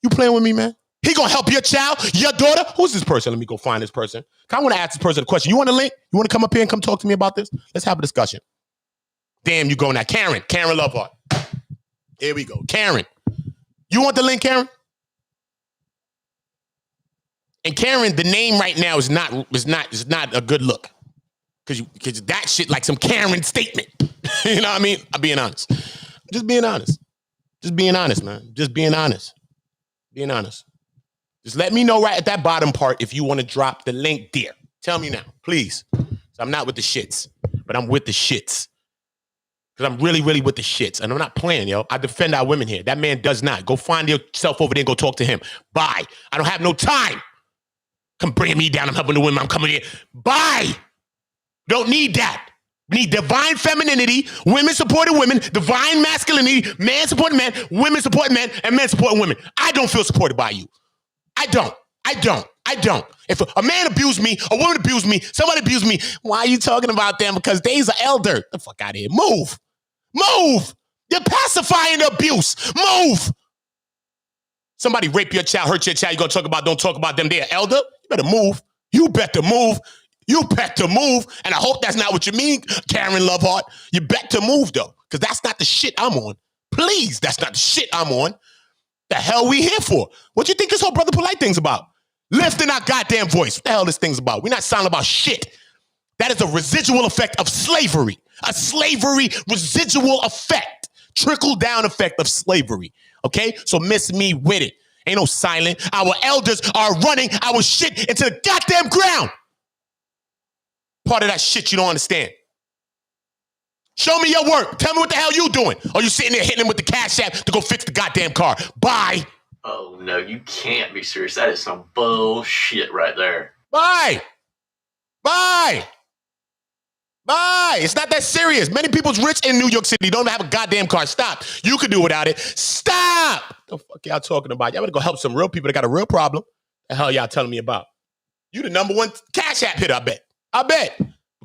You playing with me, man? He gonna help your child, your daughter? Who's this person? Let me go find this person. I want to ask this person a question. You want a link? You want to come up here and come talk to me about this? Let's have a discussion. Damn, you going now. Karen Loveheart. Here we go. Karen. You want the link, Karen? And Karen, the name right now is not a good look. Because that shit like some Karen statement. You know what I mean? I'm being honest. Just being honest. Just being honest, man. Just being honest. Being honest. Just let me know right at that bottom part if you want to drop the link there. Tell me now, please. I'm not with the shits, but I'm with the shits. Because I'm really, really with the shits. And I'm not playing, yo. I defend our women here. That man does not. Go find yourself over there and go talk to him. Bye. I don't have no time. Come bringing me down. I'm helping the women. I'm coming here. Bye. Don't need that. We need divine femininity, women supporting women, divine masculinity, man supporting man, women supporting men, and men supporting women. I don't feel supported by you. I don't. If a man abused me, a woman abused me, somebody abused me, why are you talking about them? Because they's an elder. The fuck out of here. Move. You're pacifying the abuse. Move. Somebody rape your child, hurt your child, you're going to talk about, don't talk about them. They're an elder. You better move. You better move. And I hope that's not what you mean, Karen Loveheart. You better move, though, because that's not the shit I'm on. Please, that's not the shit I'm on. The hell we here for? What you think this whole Brother Polite thing's about? Lifting our goddamn voice. What the hell this thing's about? We're not silent about shit. That is a residual effect of slavery. A slavery residual effect. Trickle-down effect of slavery. Okay? So miss me with it. Ain't no silent. Our elders are running our shit into the goddamn ground. Part of that shit you don't understand. Show me your work. Tell me what the hell you doing. Or you sitting there hitting him with the cash app to go fix the goddamn car. Bye. Oh, no, you can't be serious. That is some bullshit right there. Bye. It's not that serious. Many people's rich in New York City don't have a goddamn car. Stop. You could do without it. Stop. What the fuck y'all talking about? Y'all better go help some real people that got a real problem. The hell y'all telling me about? You the number one cash app hitter, I bet.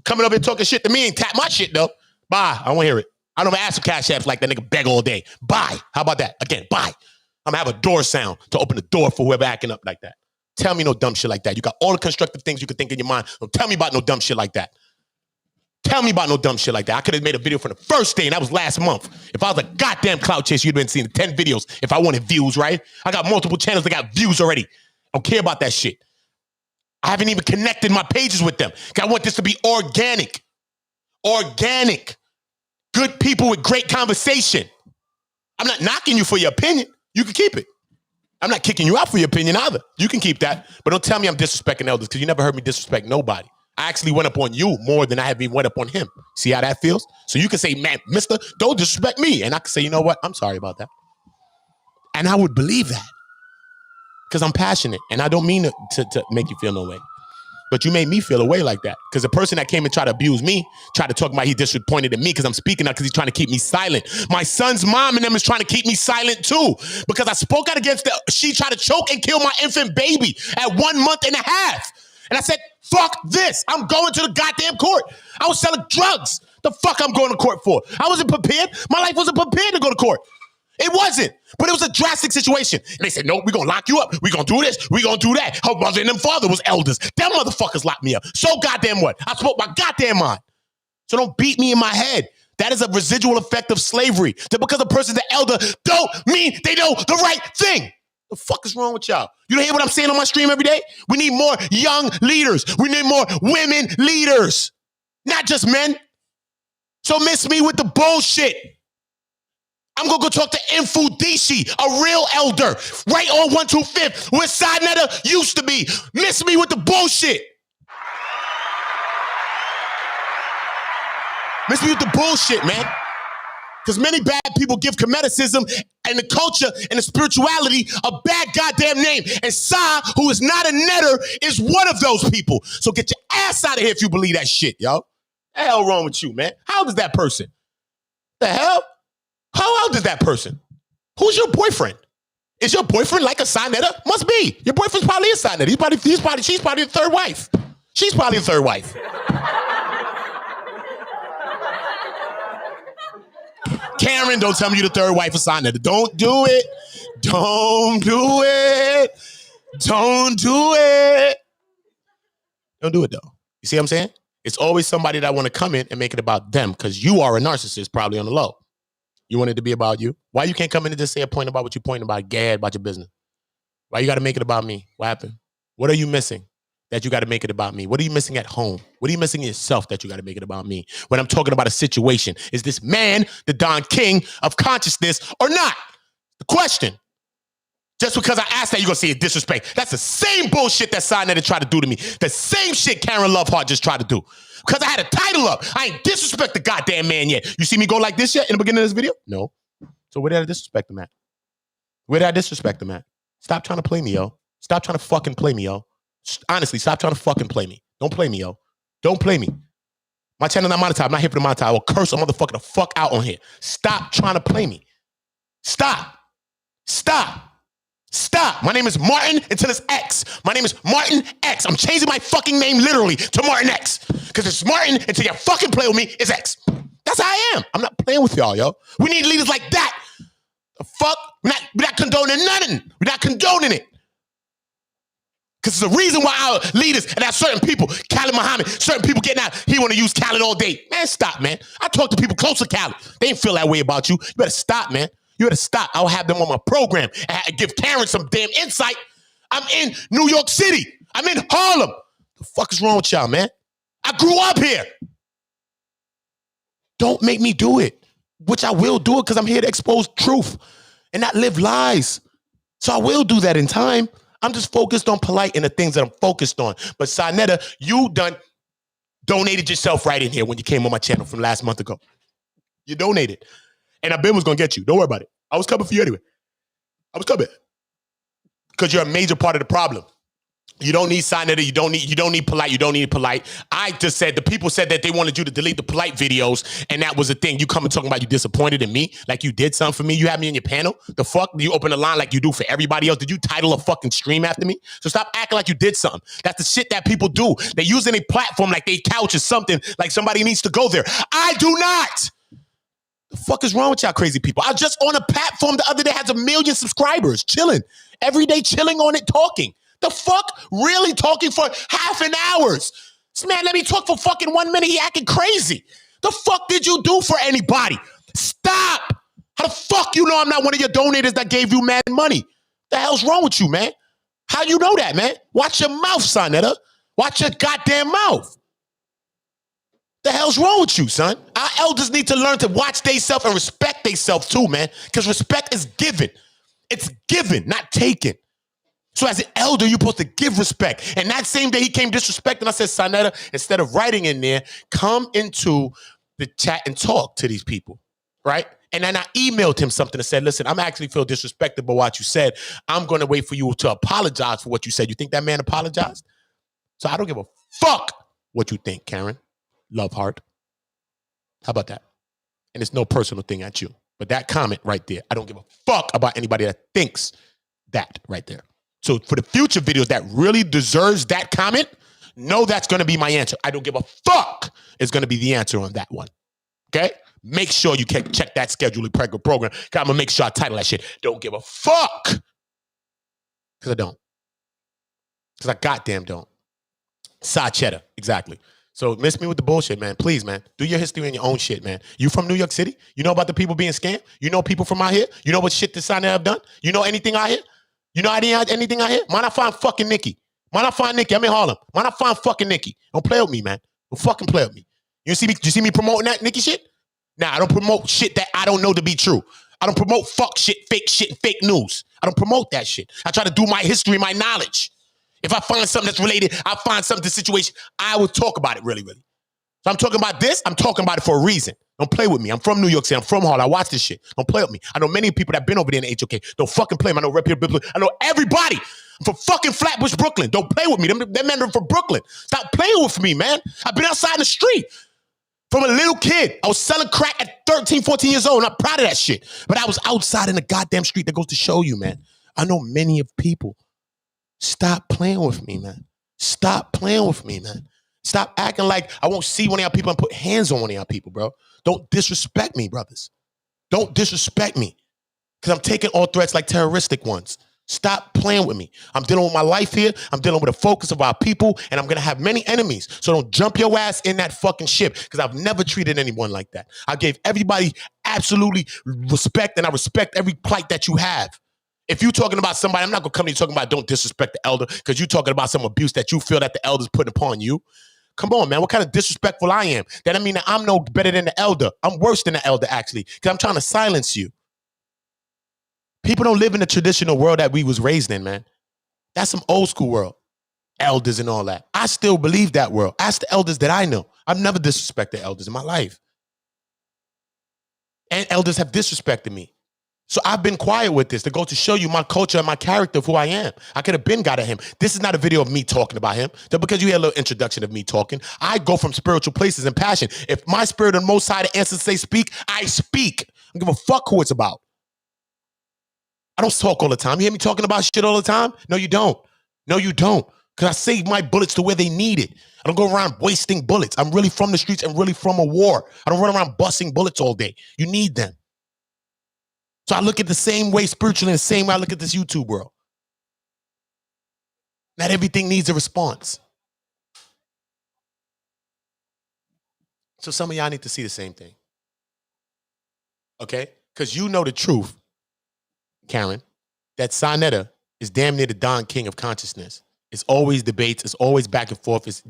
Coming up and talking shit to me and tap my shit, though. Bye. I don't want to hear it. I don't ask for cash apps like that nigga beg all day. Bye. How about that? Again, bye. I'm going to have a door sound to open the door for whoever acting up like that. Tell me no dumb shit like that. You got all the constructive things you could think in your mind. Don't tell me about no dumb shit like that. Tell me about no dumb shit like that. I could have made a video from the first day, and that was last month. If I was a goddamn clout chaser, you'd been seeing 10 videos if I wanted views, right? I got multiple channels that got views already. I don't care about that shit. I haven't even connected my pages with them. I want this to be organic. Organic. Good people with great conversation. I'm not knocking you for your opinion. You can keep it. I'm not kicking you out for your opinion either. You can keep that. But don't tell me I'm disrespecting elders, because you never heard me disrespect nobody. I actually went up on you more than I have even went up on him. See how that feels? So you can say, man, mister, don't disrespect me. And I can say, you know what? I'm sorry about that. And I would believe that. Because I'm passionate. And I don't mean to make you feel no way. But you made me feel a way like that. Because the person that came and tried to abuse me, tried to talk about he disappointed in me because I'm speaking out because he's trying to keep me silent. My son's mom and them is trying to keep me silent too. Because I spoke out against she tried to choke and kill my infant baby at 1 month and a half. And I said, fuck this. I'm going to the goddamn court. I was selling drugs. The fuck I'm going to court for? I wasn't prepared. My life wasn't prepared to go to court. It wasn't. But it was a drastic situation. And they said, no, we're going to lock you up. We're going to do this. We're going to do that. Her mother and them father was elders. Them motherfuckers locked me up. So goddamn what? I spoke my goddamn mind. So don't beat me in my head. That is a residual effect of slavery. That because a person's an elder don't mean they know the right thing. The fuck is wrong with y'all? You don't hear what I'm saying on my stream every day? We need more young leaders. We need more women leaders. Not just men. So miss me with the bullshit. I'm going to go talk to Infudici, a real elder, right on 125th, where Saneter used to be. Miss me with the bullshit. Miss me with the bullshit, man. Because many bad people give Kemeniticism and the culture and the spirituality a bad goddamn name. And Sa, who is not a netter, is one of those people. So get your ass out of here if you believe that shit, yo. The hell wrong with you, man? How old is that person? The hell? How old is that person? Who's your boyfriend? Is your boyfriend like a Saneter? Must be. Your boyfriend's probably a Saneter. She's probably the third wife. She's probably the third wife. Karen, don't tell me you're the third wife of Saneter. Don't do it. Don't do it. Don't do it. Don't do it, though. You see what I'm saying? It's always somebody that want to come in and make it about them because you are a narcissist probably on the low. You want it to be about you? Why you can't come in and just say a point about what you're pointing about, gad about your business? Why you got to make it about me? What happened? What are you missing that you got to make it about me? What are you missing at home? What are you missing in yourself that you got to make it about me? When I'm talking about a situation, is this man the Don King of consciousness or not? The question. Just because I asked that, you're going to see a disrespect. That's the same bullshit that Saneter tried to do to me. The same shit Karen Loveheart just tried to do. Because I had a title up. I ain't disrespect the goddamn man yet. You see me go like this yet in the beginning of this video? No. So where did I disrespect him at? Where did I disrespect him at? Stop trying to play me, yo. Stop trying to fucking play me, yo. Honestly, stop trying to fucking play me. Don't play me, yo. Don't play me. My channel not monetized. I'm not here for the monetize. I will curse a motherfucker the fuck out on here. Stop trying to play me. Stop. Stop. Stop. My name is Martin until it's X. My name is Martin X. I'm changing my fucking name literally to Martin X. Because it's Martin until you fucking play with me, it's X. That's how I am. I'm not playing with y'all, yo. We need leaders like that. The fuck? We're not condoning nothing. We're not condoning it. Because there's a reason why our leaders and our certain people, Khalid Muhammad, certain people getting out, he want to use Khalid all day. Man, stop, man. I talk to people close to Khalid. They ain't feel that way about you. You better stop, man. You better stop. I'll have them on my program and give Karen some damn insight. I'm in New York City. I'm in Harlem. The fuck is wrong with y'all, man? I grew up here. Don't make me do it, which I will do it because I'm here to expose truth and not live lies. So I will do that in time. I'm just focused on polite and the things that I'm focused on. But Saneter, you donated yourself right in here when you came on my channel from last month ago. You donated. And I been was going to get you. Don't worry about it. I was coming for you anyway. I was coming. Because you're a major part of the problem. You don't need Saneter. You don't need polite. You don't need polite. I just said, the people said that they wanted you to delete the polite videos, and that was the thing. You come and talking about you disappointed in me, like you did something for me. You had me in your panel. The fuck? You open the line like you do for everybody else. Did you title a fucking stream after me? So stop acting like you did something. That's the shit that people do. They use any platform like they couch or something, like somebody needs to go there. I do not. The fuck is wrong with y'all crazy people? I was just on a platform the other day, has 1 million subscribers, chilling. Every day chilling on it, talking. The fuck? Really talking for half an hour? This man let me talk for fucking 1 minute. He acting crazy. The fuck did you do for anybody? Stop. How the fuck you know I'm not one of your donators that gave you mad money? The hell's wrong with you, man? How you know that, man? Watch your mouth, Saneter. Watch your goddamn mouth. The hell's wrong with you, son? Our elders need to learn to watch theyself and respect theyself too, man. Because respect is given. It's given, not taken. So as an elder, you're supposed to give respect. And that same day he came disrespecting, I said, Saneter, instead of writing in there, come into the chat and talk to these people, right? And then I emailed him something and said, listen, I'm actually feel disrespected by what you said. I'm going to wait for you to apologize for what you said. You think that man apologized? So I don't give a fuck what you think, Karen. Love heart. How about that? And it's no personal thing at you. But that comment right there, I don't give a fuck about anybody that thinks that right there. So for the future videos that really deserves that comment, know that's going to be my answer. I don't give a fuck is going to be the answer on that one. Okay? Make sure you check that scheduling program. I'm going to make sure I title that shit. Don't give a fuck. Because I don't. Because I goddamn don't. Saneter, exactly. So miss me with the bullshit, man. Please, man. Do your history and your own shit, man. You from New York City? You know about the people being scammed? You know people from out here? You know what shit this Saneter have done? You know anything out here? You know anything out here? Why not find fucking Nikki? Why not find Nikki? I'm in Harlem. Why not find fucking Nikki? Don't play with me, man. Don't fucking play with me. You see me promoting that Nikki shit? Nah, I don't promote shit that I don't know to be true. I don't promote fuck shit, and fake news. I don't promote that shit. I try to do my history, my knowledge. If I find something that's related, I find something to the situation, I will talk about it really, really. So I'm talking about this, I'm talking about it for a reason. Don't play with me. I'm from New York City. I'm from Harlem. I watch this shit. Don't play with me. I know many people that have been over there in the HOK. Don't fucking play with me. I know Red Pill, I know everybody. I'm from fucking Flatbush, Brooklyn. Don't play with me. Them men are from Brooklyn. Stop playing with me, man. I've been outside in the street from a little kid. I was selling crack at 13, 14 years old, and I'm proud of that shit. But I was outside in the goddamn street. That goes to show you, man. I know many of people. Stop playing with me, man. Stop playing with me, man. Stop acting like I won't see one of y'all people and put hands on one of y'all people, bro. Don't disrespect me, brothers. Don't disrespect me. Because I'm taking all threats like terroristic ones. Stop playing with me. I'm dealing with my life here. I'm dealing with the focus of our people, and I'm going to have many enemies. So don't jump your ass in that fucking ship, because I've never treated anyone like that. I gave everybody absolutely respect, and I respect every plight that you have. If you're talking about somebody, I'm not going to come to you talking about don't disrespect the elder, because you're talking about some abuse that you feel that the elder's putting upon you. Come on, man. What kind of disrespectful I am? That I mean that I'm no better than the elder. I'm worse than the elder, actually, because I'm trying to silence you. People don't live in the traditional world that we was raised in, man. That's some old school world. Elders and all that. I still believe that world. Ask the elders that I know. I've never disrespected elders in my life. And elders have disrespected me. So I've been quiet with this to go to show you my culture and my character of who I am. I could have been got at him. This is not a video of me talking about him. Just because you hear a little introduction of me talking, I go from spiritual places and passion. If my spirit on most side answers say speak, I speak. I don't give a fuck who it's about. I don't talk all the time. You hear me talking about shit all the time? No, you don't. No, you don't. Because I save my bullets to where they need it. I don't go around wasting bullets. I'm really from the streets and really from a war. I don't run around busting bullets all day. You need them. So I look at the same way spiritually, the same way I look at this YouTube world. Not everything needs a response. So some of y'all need to see the same thing. Okay? Because you know the truth, Karen, that Saneter is damn near the Don King of consciousness. It's always debates. It's always back and forth. It's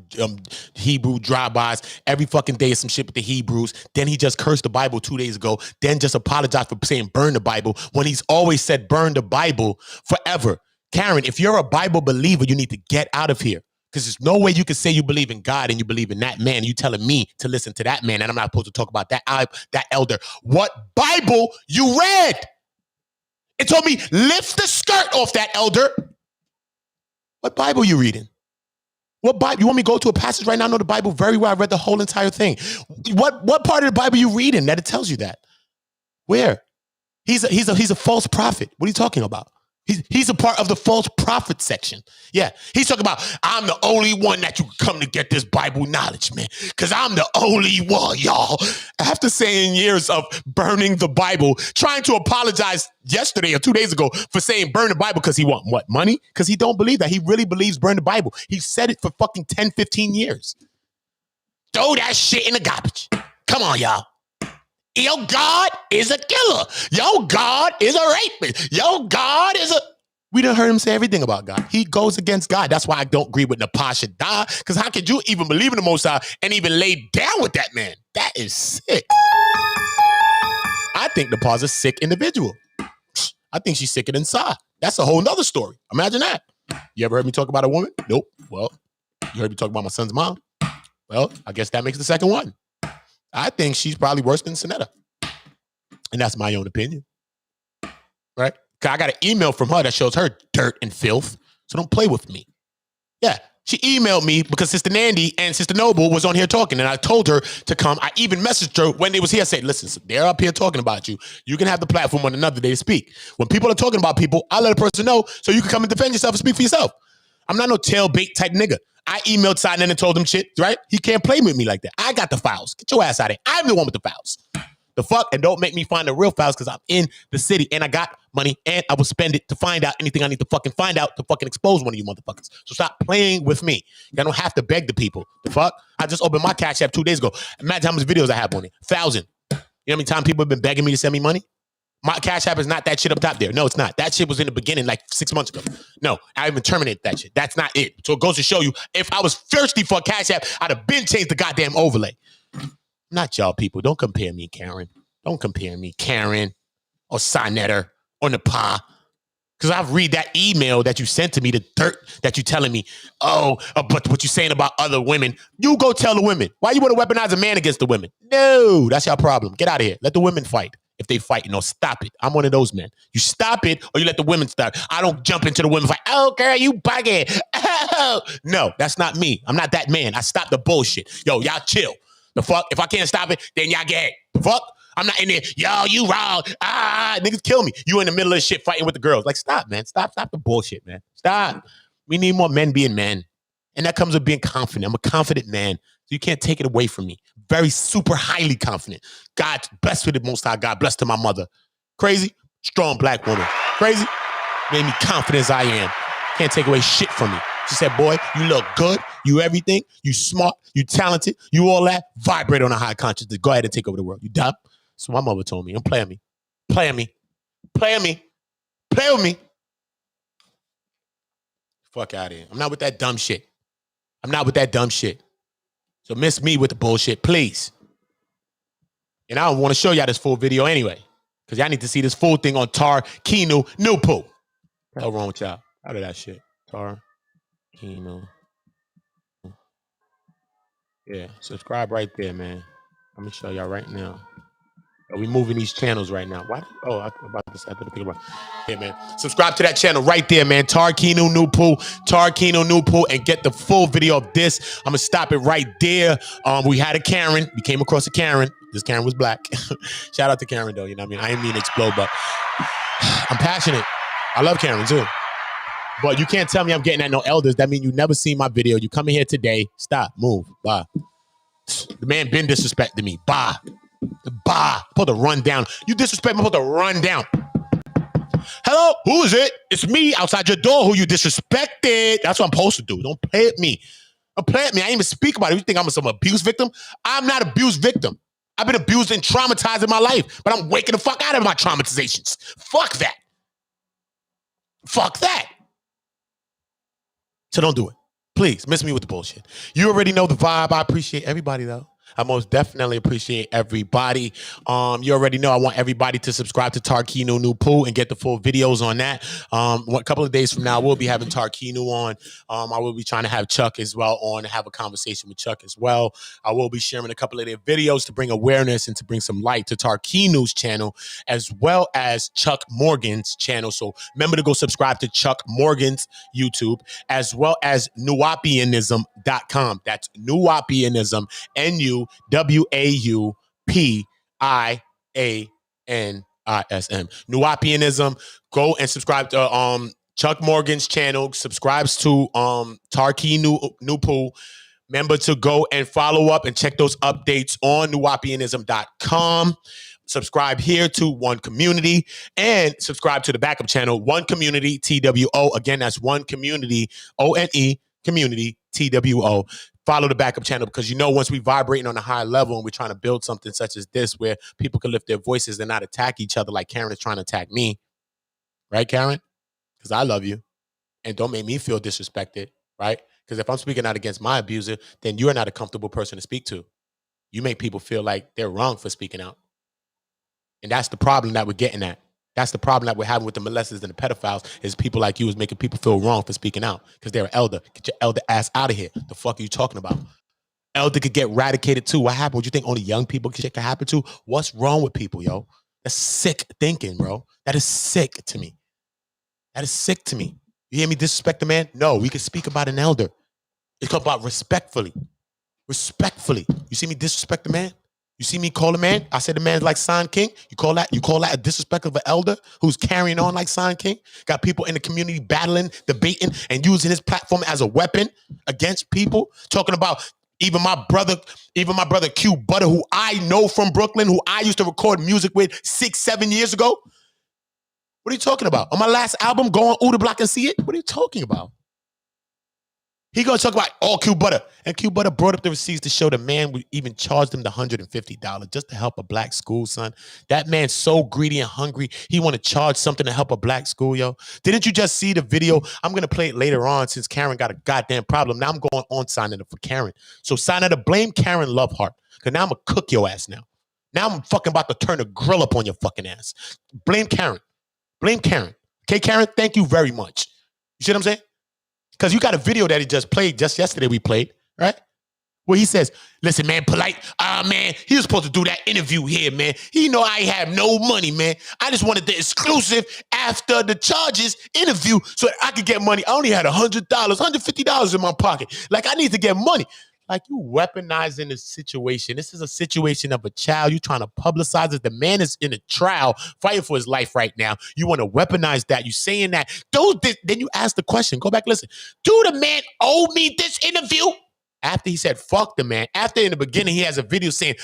Hebrew drive-bys. Every fucking day is some shit with the Hebrews. Then he just cursed the Bible 2 days ago. Then just apologized for saying burn the Bible when he's always said burn the Bible forever. Karen, if you're a Bible believer, you need to get out of here. Because there's no way you can say you believe in God and you believe in that man. You telling me to listen to that man, and I'm not supposed to talk about that elder. What Bible you read? It told me lift the skirt off that elder. What Bible you reading? What Bible? You want me to go to a passage right now? I know the Bible very well. I read the whole entire thing. What part of the Bible you reading that it tells you that? Where? He's a false prophet. What are you talking about? He's a part of the false prophet section. Yeah, he's talking about, I'm the only one that you come to get this Bible knowledge, man, because I'm the only one, y'all. After saying years of burning the Bible, trying to apologize yesterday or 2 days ago for saying burn the Bible because he want what, money? Because he don't believe that. He really believes burn the Bible. He said it for fucking 10, 15 years. Throw that shit in the garbage. Come on, y'all. Your God is a killer. Your God is a rapist. Your God is a... We done heard him say everything about God. He goes against God. That's why I don't agree with Napasha Da. Because how could you even believe in the Most High and even lay down with that man? That is sick. I think Napasha's a sick individual. I think she's sicker than Sa. That's a whole nother story. Imagine that. You ever heard me talk about a woman? Nope. Well, you heard me talk about my son's mom? Well, I guess that makes the second one. I think she's probably worse than Saneter. And that's my own opinion. Right? Because I got an email from her that shows her dirt and filth. So don't play with me. Yeah. She emailed me because Sister Nandy and Sister Noble was on here talking. And I told her to come. I even messaged her when they was here. I said, listen, they're up here talking about you. You can have the platform on another day to speak. When people are talking about people, I let a person know so you can come and defend yourself and speak for yourself. I'm not no tailbait type nigga. I emailed Saneter and told him shit, right? He can't play with me like that. I got the files. Get your ass out of here. I'm the one with the files. The fuck? And don't make me find the real files because I'm in the city and I got money and I will spend it to find out anything I need to fucking find out to fucking expose one of you motherfuckers. So stop playing with me. I don't have to beg the people. The fuck? I just opened my Cash App 2 days ago. Imagine how much videos I have on it. 1,000. You know how many times people have been begging me to send me money? My Cash App is not that shit up top there. No, it's not. That shit was in the beginning like 6 months ago. No, I even terminated that shit. That's not it. So it goes to show you, if I was thirsty for a Cash App, I'd have been changed the goddamn overlay. Not y'all people. Don't compare me, Karen. Don't compare me, Karen, or Saneter, or Napa. Because I've read that email that you sent to me, the dirt that you telling me, but what you saying about other women, you go tell the women. Why you want to weaponize a man against the women? No, that's your problem. Get out of here. Let the women fight. If they fight, stop it. I'm one of those men. You stop it or you let the women start. I don't jump into the women fight. Oh, girl, you bugging. Oh. No, that's not me. I'm not that man. I stop the bullshit. Yo, y'all chill. The fuck? If I can't stop it, then y'all get it. The fuck? I'm not in there. Yo, you wrong. Niggas kill me. You in the middle of shit fighting with the girls. Like, stop, man. Stop the bullshit, man. Stop. We need more men being men. And that comes with being confident. I'm a confident man. So you can't take it away from me. Very super highly confident. God's blessed with the Most High. God blessed to my mother. Crazy? Strong black woman. Crazy? Made me confident as I am. Can't take away shit from me. She said, boy, you look good. You everything. You smart. You talented. You all that. Vibrate on a high consciousness. Go ahead and take over the world. You dumb? So my mother told me. Don't play on me. Play on me. Play on me. Play with me. Fuck out of here. I'm not with that dumb shit. I'm not with that dumb shit. So miss me with the bullshit, please. And I don't want to show y'all this full video anyway. Because y'all need to see this full thing on Tar, Kinu, Nupu. What's wrong with y'all? Out of that shit. Tar, Kinu. Yeah, subscribe right there, man. I'm going to show y'all right now. Are we moving these channels right now? Why? Oh, I'm about to say, I didn't think about. Yeah, man. Subscribe to that channel right there, man. Tarkino Nupu, and get the full video of this. I'm gonna stop it right there. We had a Karen. We came across a Karen. This Karen was black. Shout out to Karen though. You know what I mean? I didn't mean to explode, but I'm passionate. I love Karen too. But you can't tell me I'm getting at no elders. That means you never seen my video. You come in here today. Stop. Move. Bye. The man been disrespecting me. Bye. Put the run down. You disrespect me, put the run down. Hello? Who is it? It's me outside your door who you disrespected. That's what I'm supposed to do. Don't play at me. Don't play at me. I ain't even speak about it. You think I'm some abuse victim? I'm not abuse victim. I've been abused and traumatized in my life, but I'm waking the fuck out of my traumatizations. Fuck that. Fuck that. So don't do it. Please, miss me with the bullshit. You already know the vibe. I appreciate everybody, though. I most definitely appreciate everybody. You already know I want everybody to subscribe to Tarkino Nupu and get the full videos on that. A couple of days from now, we'll be having Tarkino on. I will be trying to have Chuck as well on and have a conversation with Chuck as well. I will be sharing a couple of their videos to bring awareness and to bring some light to Tarkino's channel as well as Chuck Morgan's channel. So remember to go subscribe to Chuck Morgan's YouTube as well as nuwapianism.com. That's nuwapianism, NUWAUPIANISM. Nuwapianism. Go and subscribe to Chuck Morgan's channel. Subscribes to Tarkino Nupu. Remember to go and follow up and check those updates on nuwapianism.com. Subscribe here to One Community and subscribe to the backup channel, One Community TWO. Again, that's One Community, ONE, Community TWO. Follow the backup channel because you know once we vibrating on a high level and we're trying to build something such as this where people can lift their voices and not attack each other like Karen is trying to attack me. Right, Karen? Because I love you. And don't make me feel disrespected, right? Because if I'm speaking out against my abuser, then you're not a comfortable person to speak to. You make people feel like they're wrong for speaking out. And that's the problem that we're getting at. That's the problem that we're having with the molesters and the pedophiles is people like you is making people feel wrong for speaking out because they're an elder. Get your elder ass out of here. The fuck are you talking about? Elder could get eradicated too. What happened? What you think only young people shit can happen to? What's wrong with people, yo? That's sick thinking, bro. That is sick to me. That is sick to me. You hear me disrespect the man? No, we can speak about an elder. It's called about respectfully. Respectfully. You see me disrespect the man? You see me call a man? I said the man's like Sign King. You call that a disrespect of an elder who's carrying on like Sign King? Got people in the community battling, debating, and using his platform as a weapon against people. Talking about even my brother Q Butter, who I know from Brooklyn, who I used to record music with 6-7 years ago. What are you talking about? On my last album, go on Uda Block and see it. What are you talking about? He gonna talk about all Q Butter. And Q Butter brought up the receipts to show the man would even charge them the $150 just to help a black school, son. That man's so greedy and hungry, he wanna charge something to help a black school, yo. Didn't you just see the video? I'm gonna play it later on since Karen got a goddamn problem. Now I'm going on Saneter for Karen. So Saneter, blame Karen Loveheart. Cause now I'm gonna cook your ass now. Now I'm fucking about to turn the grill up on your fucking ass. Blame Karen. Blame Karen. Okay, Karen, thank you very much. You see what I'm saying? Because you got a video that he just played just yesterday we played, right? Where he says, listen, man, polite. Man, he was supposed to do that interview here, man. He know I have no money, man. I just wanted the exclusive after the charges interview so that I could get money. I only had $100, $150 in my pocket. Like, I need to get money. Like, you weaponizing the situation. This is a situation of a child. You trying to publicize it. The man is in a trial fighting for his life right now. You want to weaponize that. You saying that. Then you ask the question. Go back, listen. Do the man owe me this interview? After he said, fuck the man. After in the beginning, he has a video saying,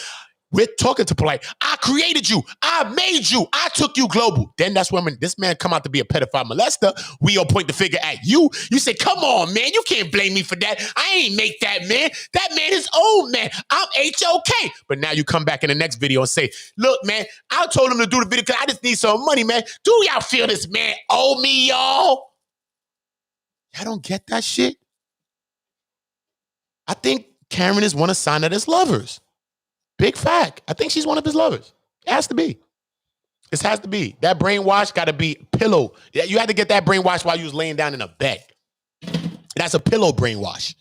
we're talking to Polite. I created you. I made you. I took you global. Then that's when this man come out to be a pedophile molester. We all point the finger at you. You say, come on, man. You can't blame me for that. I ain't make that man. That man is old, man. I'm HOK. But now you come back in the next video and say, look, man, I told him to do the video because I just need some money, man. Do y'all feel this man owe me, y'all? Y'all don't get that shit? I think Karen is one of Saneter's lovers. Big fact. I think she's one of his lovers. It has to be. It has to be. That brainwash got to be pillow. You had to get that brainwash while you was laying down in a bed. That's a pillow brainwash.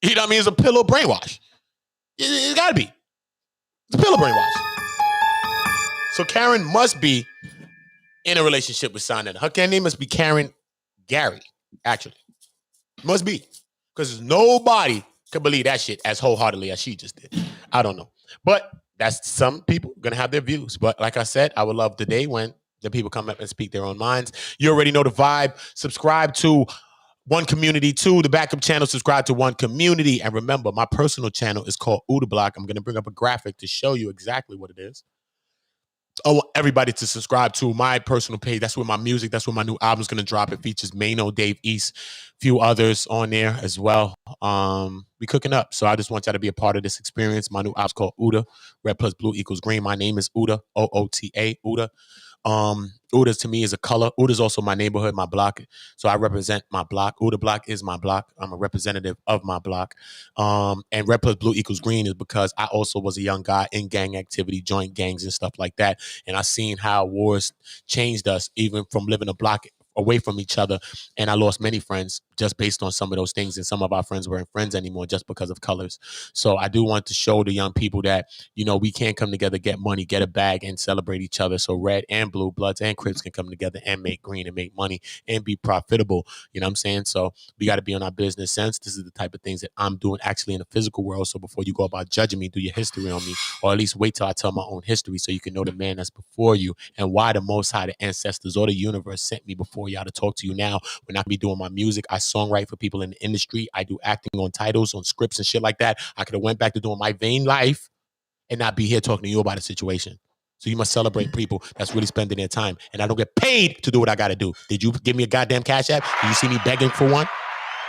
You know what I mean? It's a pillow brainwash. It got to be. It's a pillow brainwash. So Karen must be in a relationship with Saneter. Her name must be Karen Gary, actually. Must be. Because nobody could believe that shit as wholeheartedly as she just did. I don't know. But that's some people going to have their views. But like I said, I would love the day when the people come up and speak their own minds. You already know the vibe. Subscribe to One Community 2, the backup channel. Subscribe to One Community. And remember, my personal channel is called Uda Block. I'm going to bring up a graphic to show you exactly what it is. I want everybody to subscribe to my personal page. That's where my music, that's where my new album's going to drop. It features Mano, Dave East, a few others on there as well. We cooking up. So I just want y'all to be a part of this experience. My new album's called Uda. Red plus blue equals green. My name is Uda, O-O-T-A, Uda. Uda to me is a color. Uda is also my neighborhood, my block. So I represent my block. Uda Block is my block. I'm a representative of my block. And red plus blue equals green is because I also was a young guy in gang activity, joint gangs and stuff like that. And I seen how wars changed us, even from living a block away from each other. And I lost many friends just based on some of those things. And some of our friends weren't friends anymore just because of colors. So I do want to show the young people that, you know, we can come together, get money, get a bag, and celebrate each other. So red and blue, Bloods and Crips can come together and make green and make money and be profitable. You know what I'm saying? So we got to be on our business sense. This is the type of things that I'm doing actually in the physical world. So before you go about judging me, do your history on me, or at least wait till I tell my own history so you can know the man that's before you and why the Most High, the ancestors, or the universe sent me before y'all to talk to you now. When I be doing my music, I songwrite for people in the industry. I do acting on titles, on scripts and shit like that. I could have went back to doing my vain life and not be here talking to you about a situation. So you must celebrate people that's really spending their time. And I don't get paid to do what I got to do. Did you give me a goddamn cash app? Did you see me begging for one?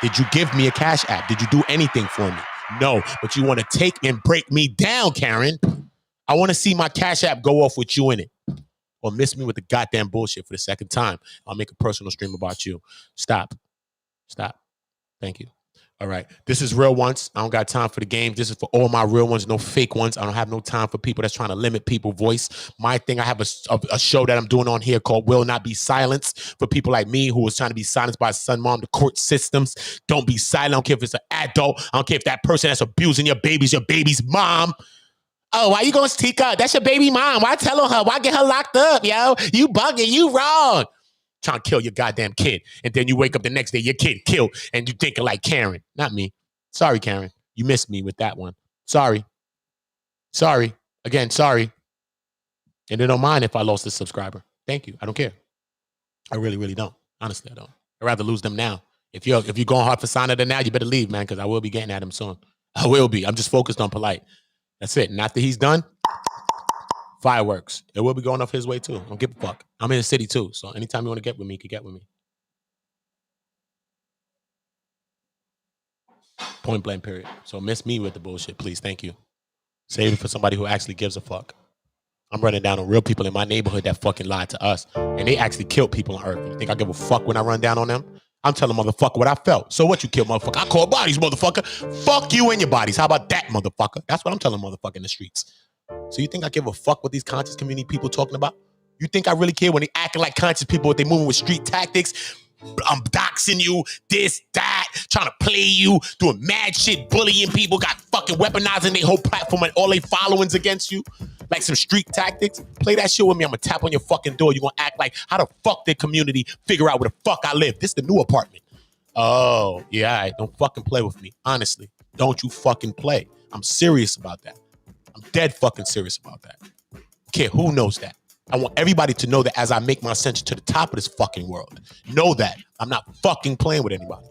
Did you give me a cash app? Did you do anything for me? No, but you want to take and break me down, Karen. I want to see my cash app go off with you in it. Or miss me with the goddamn bullshit for the second time. I'll make a personal stream about you. Stop. Thank you. All right. This is Real Ones. I don't got time for the game. This is for all my real ones, no fake ones. I don't have no time for people that's trying to limit people's voice. My thing, I have a show that I'm doing on here called Will Not Be Silenced for people like me who was trying to be silenced by son, mom, the court systems. Don't be silent. I don't care if it's an adult. I don't care if that person that's abusing your baby's mom. Oh, why you gonna speak up? That's your baby mom. Why tell on her? Why get her locked up, yo? You bugging, you wrong. Trying to kill your goddamn kid. And then you wake up the next day, your kid killed, and you thinking like Karen. Not me. Sorry, Karen. You missed me with that one. Sorry. Again, sorry. And they don't mind if I lost a subscriber. Thank you. I don't care. I really, really don't. Honestly, I don't. I'd rather lose them now. If you're going hard for Saneter now, you better leave, man, because I will be getting at him soon. I will be. I'm just focused on polite. That's it. And after he's done, fireworks. It will be going off his way too. Don't give a fuck. I'm in the city too. So anytime you want to get with me, you can get with me. Point blank, period. So miss me with the bullshit, please. Thank you. Save it for somebody who actually gives a fuck. I'm running down on real people in my neighborhood that fucking lied to us. And they actually killed people on Earth. You think I give a fuck when I run down on them? I'm telling motherfucker what I felt. So what you kill, motherfucker? I call bodies, motherfucker. Fuck you and your bodies. How about that, motherfucker? That's what I'm telling motherfucker in the streets. So you think I give a fuck what these conscious community people talking about? You think I really care when they acting like conscious people, what they moving with street tactics? I'm doxing you, this, that, trying to play you, doing mad shit, bullying people, got fucking weaponizing their whole platform and all their followings against you. Like some street tactics. Play that shit with me. I'm gonna tap on your fucking door. You're gonna act like, how the fuck their community figure out where the fuck I live? This is the new apartment. Oh, yeah, all right. Don't fucking play with me. Honestly, don't you fucking play. I'm serious about that. I'm dead fucking serious about that. Okay, who knows that? I want everybody to know that as I make my ascension to the top of this fucking world. Know that. I'm not fucking playing with anybody.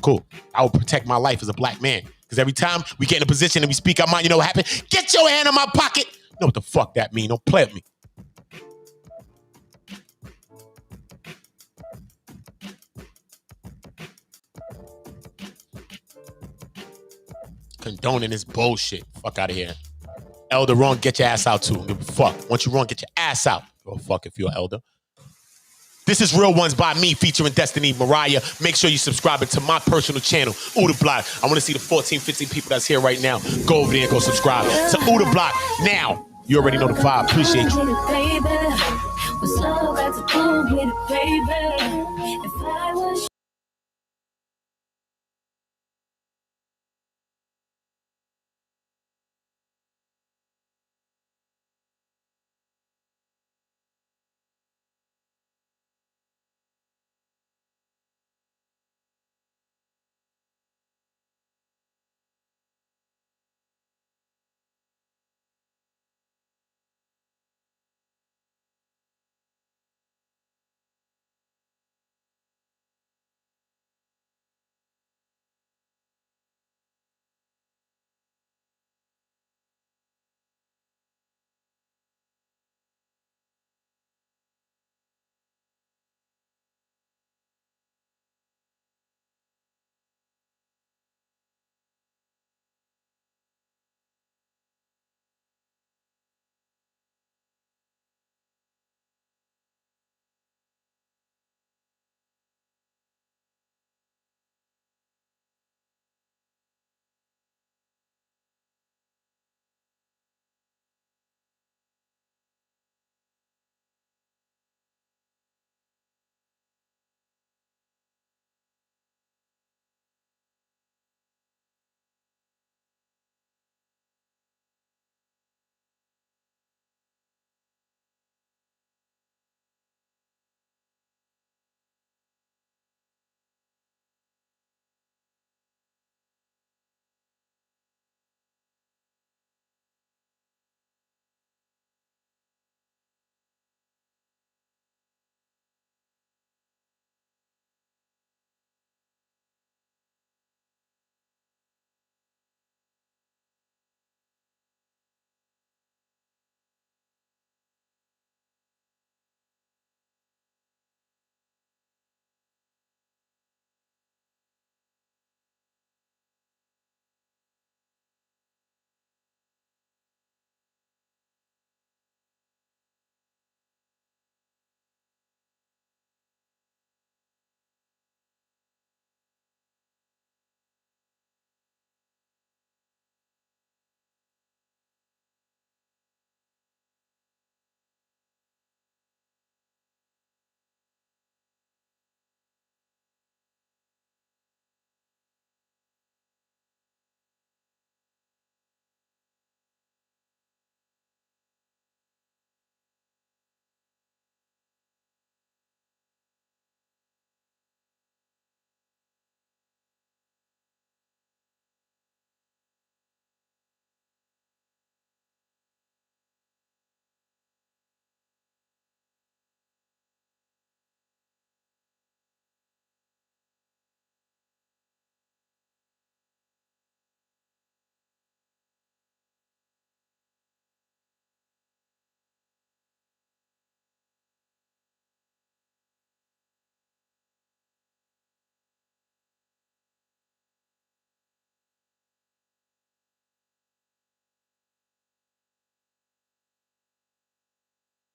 Cool. I will protect my life as a black man. Because every time we get in a position and we speak our mind, you know what happens? Get your hand in my pocket. You know what the fuck that mean? Don't play with me. Condoning this bullshit. Fuck out of here. Elder wrong, get your ass out too. Don't give a fuck. Once you wrong, get your ass out. Go fuck if you're an elder. This is Real Ones by me, featuring Destiny Mariah. Make sure you subscribe to my personal channel, Uda Block. I want to see the 14, 15 people that's here right now. Go over there and go subscribe to Uda Block now. You already know the vibe. Appreciate you.